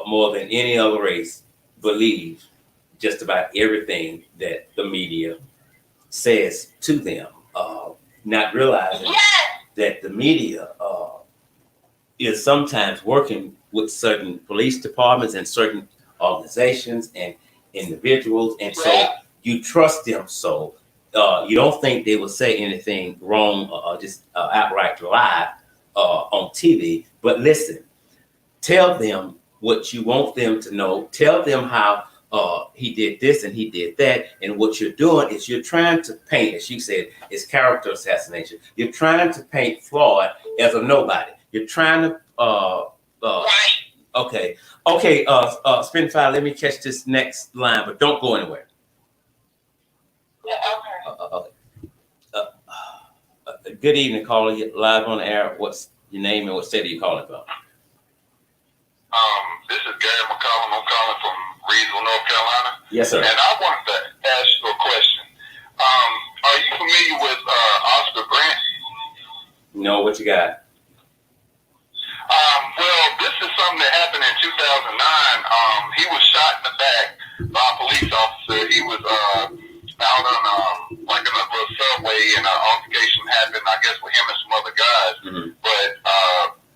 more than any other race, believe just about everything that the media says to them, not realizing Yes. that the media is sometimes working with certain police departments and certain organizations and individuals, and so Right. you trust them. So you don't think they will say anything wrong or just outright lie on TV. But listen, tell them what you want them to know. Tell them how he did this and he did that. And what you're doing is you're trying to paint, as you said, it's character assassination. You're trying to paint Floyd as a nobody. You're trying to, Right. okay, Spin File, let me catch this next line, but don't go anywhere. Yeah, okay. Good evening, caller. You're live on the air. What's your name and what state are you calling from? This is Gary McCollum. I'm calling from Reedsville, North Carolina. Yes, sir. And I wanted to ask you a question. Are you familiar with Oscar Grant? No, what you got? Well, this is something that happened in 2009. He was shot in the back by a police officer. He was out on like in a little subway, and an altercation happened, I guess, with him and some other guys. Mm-hmm. But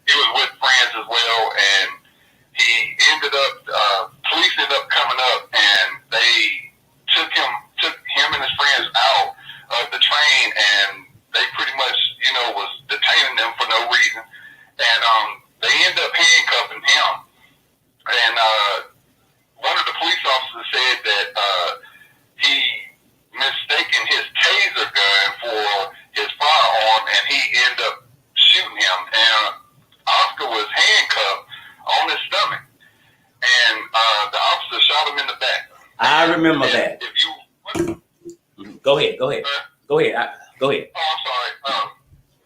he was with friends as well, and he ended up, police ended up coming up, and they took him and his friends out of the train, and they pretty much, was detaining them for no reason. And they ended up handcuffing him. And one of the police officers said that he mistaken his taser gun for his firearm, and he ended up shooting him. And Oscar was handcuffed on his stomach, and the officer shot him in the back. I remember that. If you Go ahead. Go ahead. Go ahead. Oh, I'm sorry.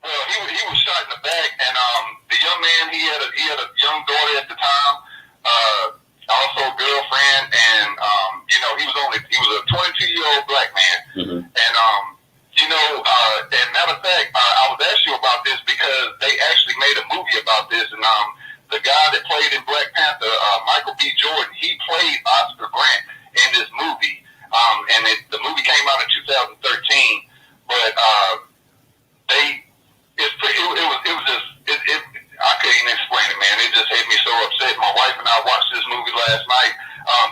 Well, he was shot in the back, and the young man, he had a young daughter at the time, also a girlfriend, and he was a 22-year-old black man. Mm-hmm. And and matter of fact, I was asking you about this because they actually made a movie about this, and the guy that played in Black Panther, Michael B. Jordan, he played Oscar Grant in this movie. And the movie came out in 2013, but I couldn't even explain it, man. It just had me so upset. My wife and I watched this movie last night,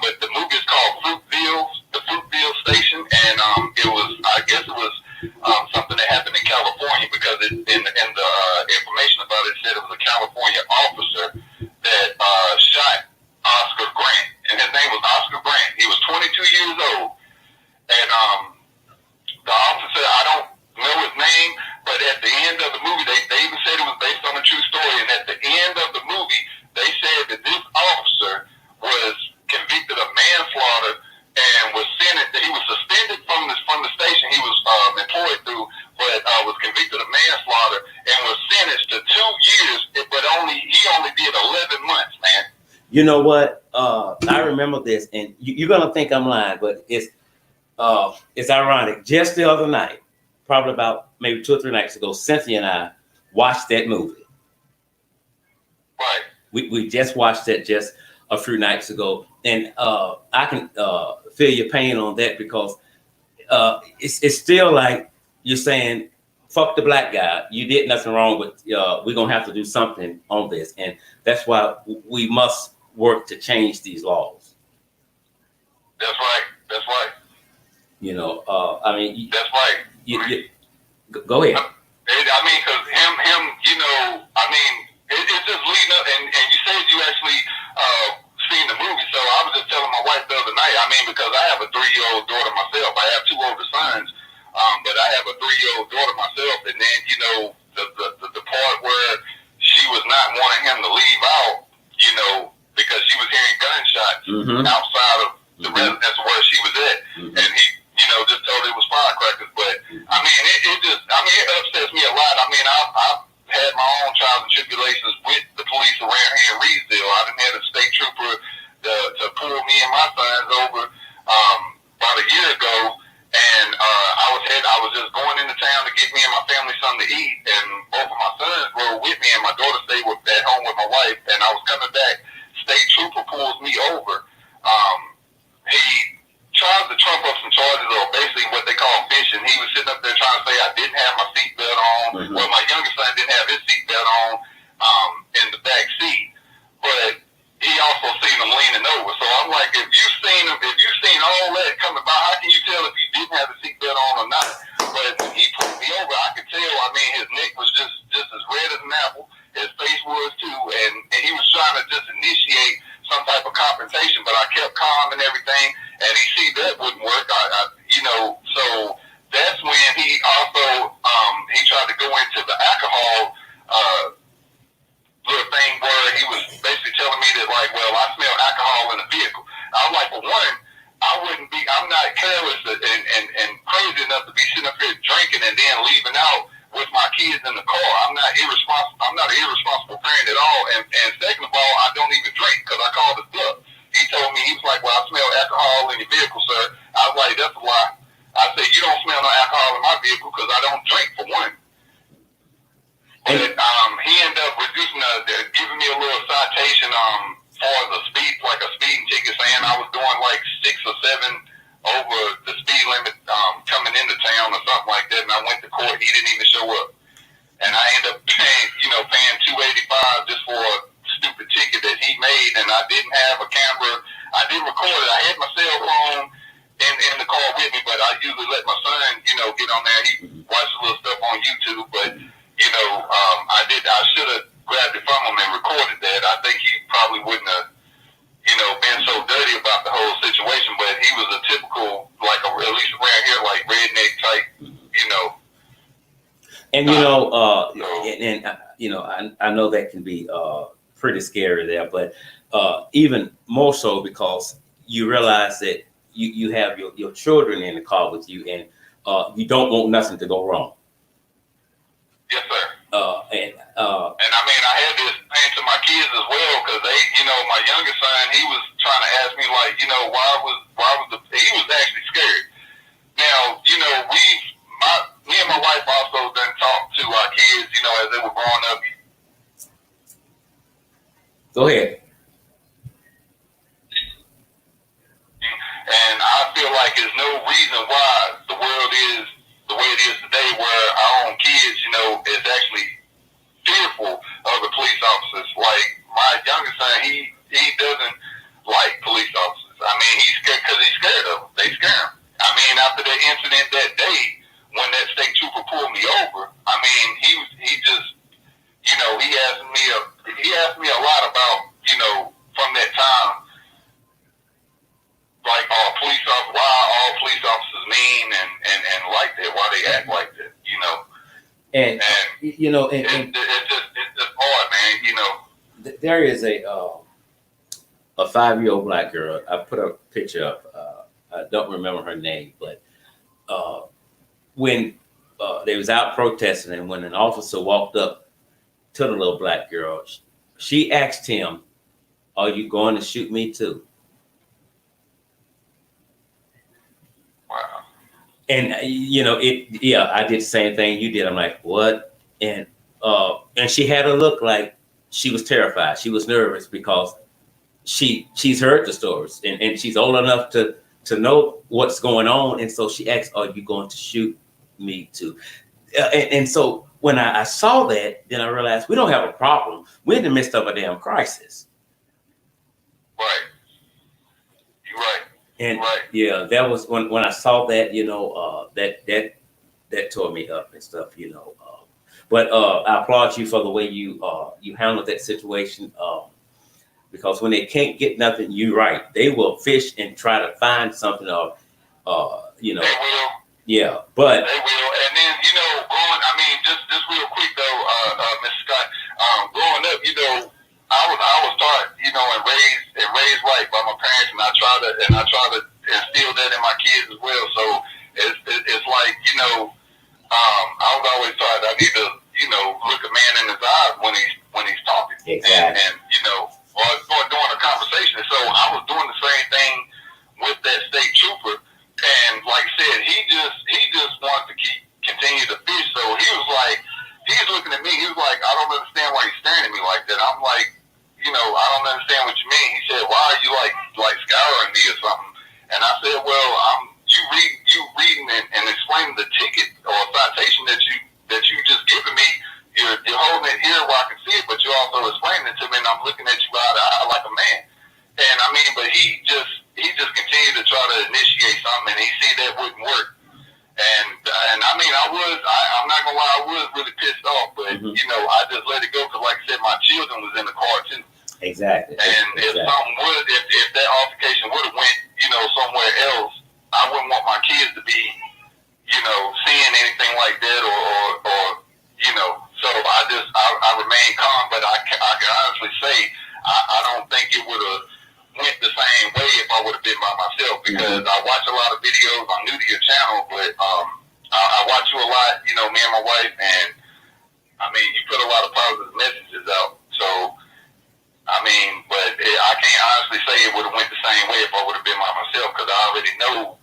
but the movie is called the Fruitville Station, and I guess it was something that happened in California, because in the information about it said it was a California officer that shot Oscar Grant, and his name was Oscar Grant. He was 22 years old, and the officer, I don't know his name, but at the end of the movie, they even said it was based on a true story, and at the end of the movie, they said that this officer was convicted of manslaughter and was sentenced. He was suspended from the station he was employed through, but was convicted of manslaughter and was sentenced to 2 years, but he only did 11 months, man. You know what? I remember this, and you're gonna think I'm lying, but it's ironic. Just the other night, probably about maybe 2 or 3 nights ago, Cynthia and I watched that movie. Right. We just watched that just a few nights ago, and I can feel your pain on that, because it's still like you're saying, fuck the black guy. You did nothing wrong, but we're going to have to do something on this. And that's why we must work to change these laws. That's right. That's right. I mean, that's right. Go ahead. I mean, because him, it's just leading up, and you said you actually seen the movie, so I was just telling my wife the other night, because I have a 3-year-old daughter myself. I have 2 older sons, but I have a 3-year-old daughter myself, and then, the part where she was not wanting him to leave out, because she was hearing gunshots outside of the residence where she was at, and he, just told her it was firecrackers. But it upsets me a lot. I've had my own trials and tribulations with the police around here in Reedsville. I done had a state trooper to pull me and my sons over over, he tried to trump up some charges, or basically what they call fishing. He was sitting up there trying to say I didn't have my seatbelt on. Mm-hmm. Well, my youngest son didn't have his seatbelt on in the back seat, but he also seen him leaning over. So I'm like, if you seen all that coming by, how can you tell if he didn't have the seatbelt on or not? But when he pulled me over, I could tell. I mean, his neck was just as red as an apple. His face was too, and he was trying to just initiate some type of confrontation. But I kept calm and everything, and he see that wouldn't work. So that's when he also he tried to go into the alcohol little thing where he was basically telling me that, like, well, I smell alcohol in the vehicle. I'm like, for one, I'm not careless and crazy enough to be sitting up here drinking and then leaving out with my kids in the car. I'm not an irresponsible parent at all. And second of all, I don't even drink because I called his bluff. He told me, he was like, well, I smell alcohol in your vehicle, sir. I was like, that's a lie. I said, you don't smell no alcohol in my vehicle because I don't drink, for one. But he ended up giving me a little citation for the speeding ticket, saying I was doing like 6 or 7 over the speed limit coming into town or something like that. And I went to court. He didn't even show up, and I ended up paying $285 just for a stupid ticket that he made. And I didn't have a camera. I didn't record it. I had my cell phone in the car with me, but I usually let my son, get on there. He watches a little stuff on YouTube, but. I should have grabbed it from him and recorded that. I think he probably wouldn't have, been so dirty about the whole situation, but he was a typical, like, at least around here, like, redneck type, And I know that can be pretty scary there, but even more so because you realize that you have your children in the car with you, and you don't want nothing to go wrong. Yes, sir. And I mean, I had to explain to my kids as well, because they, my youngest son, he was trying to ask me, like, he was actually scared. Now, me and my wife also done talked to our kids, as they were growing up. Go ahead. And I feel like there's no reason why the world is the way it is today, where our own kids, is actually fearful of the police officers. Like, my youngest son, he doesn't like police officers. I mean, he's scared because he's scared of them. They scare him. I mean, after that incident that day, when that state trooper pulled me over, I mean, he just, he asked me a lot about, from that time, like, why all police officers mean and like that, why they act like that, And it's just hard, man, There is a 5-year-old black girl. I put a picture up. I don't remember her name, but when they was out protesting, and when an officer walked up to the little black girl, she asked him, "Are you going to shoot me too?" Wow. And I did the same thing you did. I'm like, what? And she had a look like she was terrified. She was nervous because she's heard the stories, and she's old enough to know what's going on. And so she asked, "Are you going to shoot me too?" And so when I saw that, then I realized we don't have a problem. We're in the midst of a damn crisis. Right. You're right. And right. Yeah, that was when I saw that, that tore me up and stuff, But I applaud you for the way you handled that situation. Because when they can't get nothing, you're right. They will fish and try to find something, They will. Yeah, but They will. And then, just real quick though, Mr. Scott, growing up, I was taught, and raised right by my parents, and I try to instill that in my kids as well. So it's like, I was always taught I need to, look a man in his eyes when he's talking. Exactly. And or doing a conversation. So I was doing the same thing with that state trooper. And like I said, he just wants to continue to fish. So he was like, he's looking at me. He was like, I don't understand why he's staring at me like that. I'm like, I don't understand what you mean. He said, why are you like scouring me or something? And I said, well, you reading and explaining the ticket or citation that you just given me. You're holding it here where I can see it, but you're also explaining it to me, and I'm looking at you eye to eye like a man. And I mean, but he just continued to try to initiate something, and he see that wouldn't work. And I mean, I'm not gonna lie, I was really pissed off, but I just let it go because, like I said, my children was in the car too. Exactly. And if something if that altercation would have went, somewhere else, I wouldn't want my kids to be, seeing anything like that or So I remain calm, but I can honestly say I don't think it would have went the same way if I would have been by myself, because I watch a lot of videos. I'm new to your channel, but I watch you a lot, me and my wife, and I mean, you put a lot of positive messages out. So, I mean, but I can't honestly say it would have went the same way if I would have been by myself, because I already know,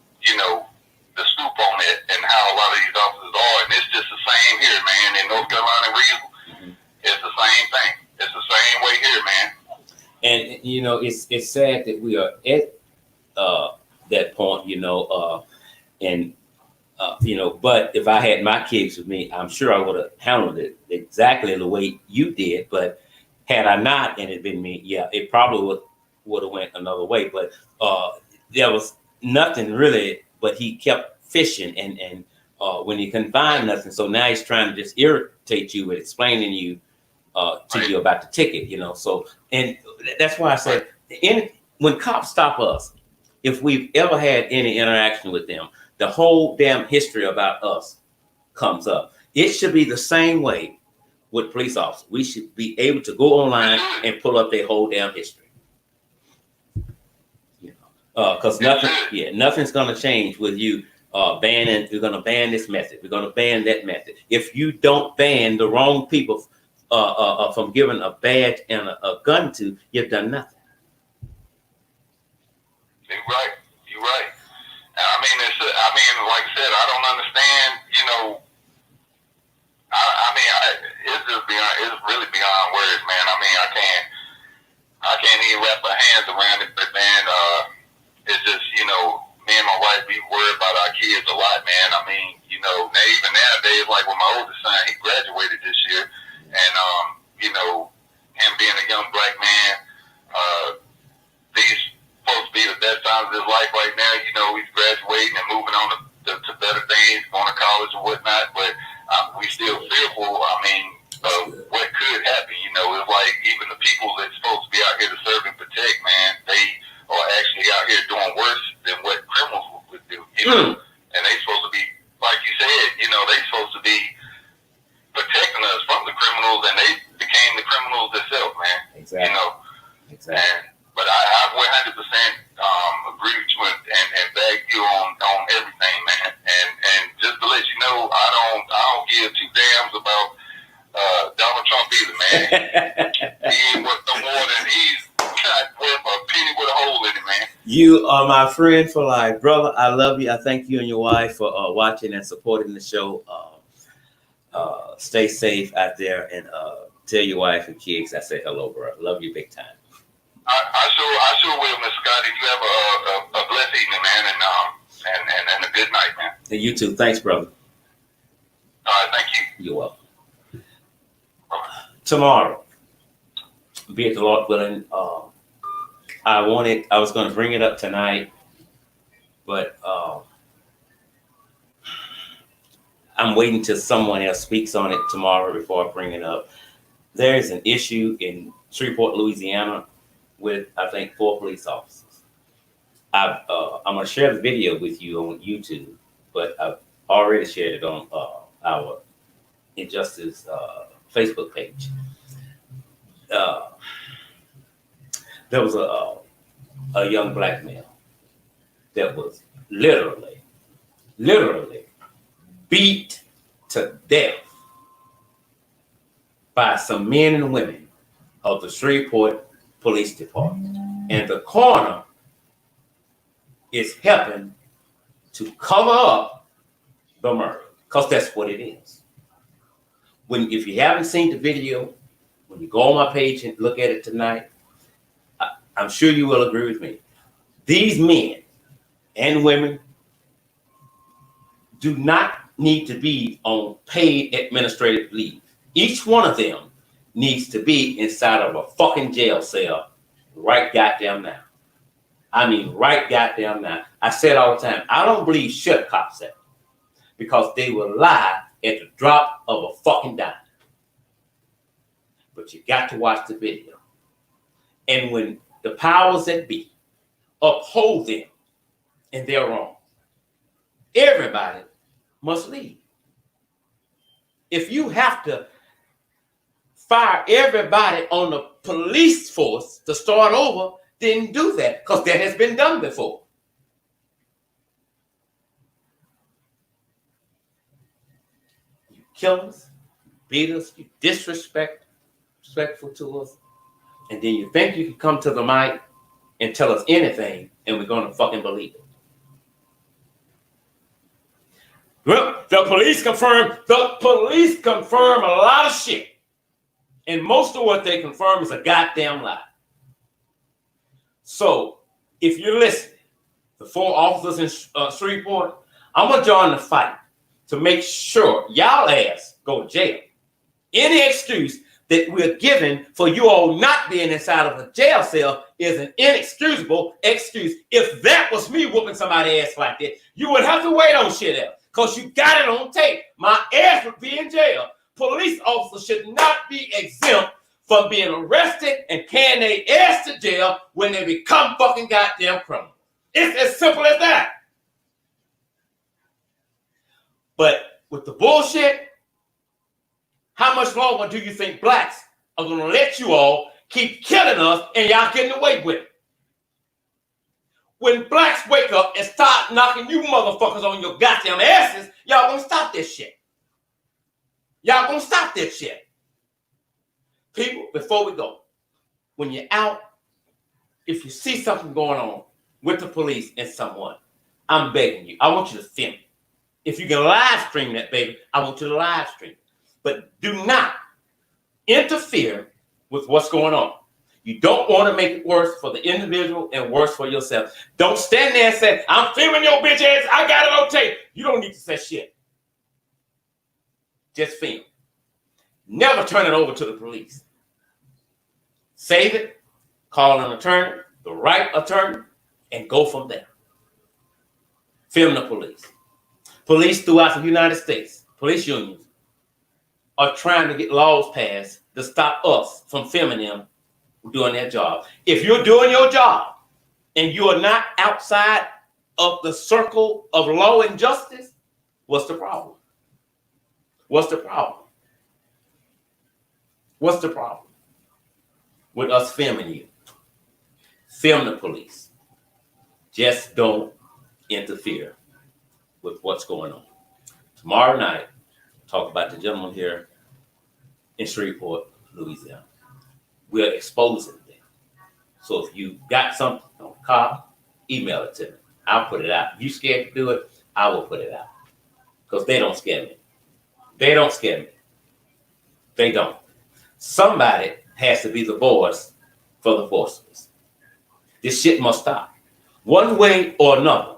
the scoop on it and how a lot of these officers are, and it's just the same here, man. In North Carolina and Reeves, it's the same thing. It's the same way here, man. And it's sad that we are at that point, but if I had my kids with me, I'm sure I would have handled it exactly the way you did. But had I not, and it been me, it probably would have went another way. But there was nothing really, but he kept fishing, and when he couldn't find nothing, so now he's trying to just irritate you with explaining to you about the ticket, So, and that's why I said, when cops stop us, if we've ever had any interaction with them, the whole damn history about us comes up. It should be the same way with police officers. We should be able to go online and pull up their whole damn history. Because nothing's going to change with you banning. We're going to ban this method. We're going to ban that method. If you don't ban the wrong people from giving a badge and a gun to, you've done nothing. You're right. I mean, like I said, I don't understand. It's really beyond words, man. I mean, I can't even wrap my hands around it. But man, it's just me and my wife, we worry about our kids a lot, man. I mean, even nowadays, like with my oldest son, he graduated this year, and him being a young black man, these supposed to be the best times of his life right now. He's graduating and moving on to better things, going to college and whatnot. But we still fearful. I mean, what could happen? It's like even the people that's supposed to be out here to serve and protect, man, they are actually out here doing worse than what criminals would do. And they supposed to be, like you said, they supposed to be protecting us from the criminals, and they became the criminals themselves, man. Exactly. Exactly. But I 100% agree with you and back you on everything, man. And just to let you know, I don't give two damns about Donald Trump either, man. He ain't worth no more than he's not worth a penny with a hole in it, man. You are my friend for life, brother. I love you. I thank you and your wife for watching and supporting the show. Stay safe out there, and tell your wife and kids I say hello, bro. Love you big time. I sure will, Mr. Scotty. You have a blessed evening, man, and a good night, man. And you too. Thanks, brother. All right, thank you. You're welcome. Tomorrow, be it the Lord willing, I was going to bring it up tonight, but I'm waiting till someone else speaks on it tomorrow before I bring it up. There is an issue in Shreveport, Louisiana, with I think 4 police officers. I'm going to share the video with you on YouTube, but I've already shared it on our Injustice Facebook page. There was a young black male that was literally beat to death by some men and women of the Shreveport Police Department. And the coroner is helping to cover up the murder, because that's what it is. If you haven't seen the video, when you go on my page and look at it tonight, I'm sure you will agree with me. These men and women do not need to be on paid administrative leave. Each one of them needs to be inside of a fucking jail cell right goddamn now. I mean, right goddamn now. I say it all the time. I don't believe shit cops at because they will lie at the drop of a fucking dime. But you got to watch the video. And when the powers that be uphold them and they're wrong, everybody must leave. If you have to fire everybody on the police force to start over, then do that, because that has been done before. You kill us, beat us, you disrespectful to us, and then you think you can come to the mic and tell us anything, and we're going to fucking believe it. Well, the police confirm a lot of shit. And most of what they confirm is a goddamn lie. So, if you're listening, the 4 officers in Shreveport, I'm going to join the fight to make sure y'all ass go to jail. Any excuse that we're given for you all not being inside of a jail cell is an inexcusable excuse. If that was me whooping somebody's ass like that, you would have to wait on shit else, because you got it on tape. My ass would be in jail. Police officers should not be exempt from being arrested and carrying their ass to jail when they become fucking goddamn criminals. It's as simple as that. But with the bullshit, how much longer do you think blacks are going to let you all keep killing us and y'all getting away with it? When blacks wake up and start knocking you motherfuckers on your goddamn asses, y'all going to stop this shit. Y'all going to stop this shit. People, before we go, when you're out, if you see something going on with the police and someone, I'm begging you, I want you to film it. If you can live stream that, baby, I want you to live stream it. But do not interfere with what's going on. You don't want to make it worse for the individual and worse for yourself. Don't stand there and say, I'm filming your bitch ass, I got it on tape. You don't need to say shit. Just film. Never turn it over to the police. Save it, call an attorney, the right attorney, and go from there. Film the police. Police throughout the United States, police unions, are trying to get laws passed to stop us from filming them doing their job. If you're doing your job and you are not outside of the circle of law and justice, what's the problem? What's the problem? What's the problem with us filming you? Film the police. Just don't interfere with what's going on. Tomorrow night, talk about the gentleman here in Shreveport, Louisiana. We're exposing them. So if you got something on the car, email it to me. I'll put it out. If you're scared to do it, I will put it out. Because they don't scare me. They don't scare me. They don't. Somebody has to be the voice for the voiceless. This shit must stop. One way or another,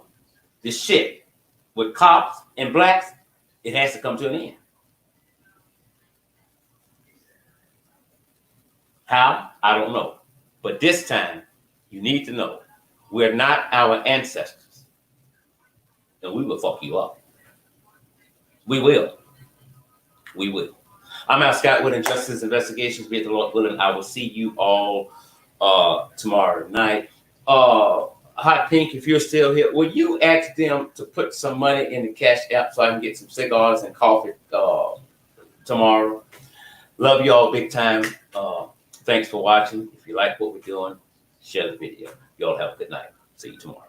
this shit with cops and blacks, it has to come to an end. How? I don't know. But this time, you need to know, we're not our ancestors. And we will fuck you up. We will. We will. I'm Al Scott with Injustice Investigations. Be it the Lord willing, I will see you all tomorrow night. Hot Pink, if you're still here, will you ask them to put some money in the Cash App so I can get some cigars and coffee tomorrow? Love you all big time. Thanks for watching. If you like what we're doing, share the video. Y'all have a good night. See you tomorrow.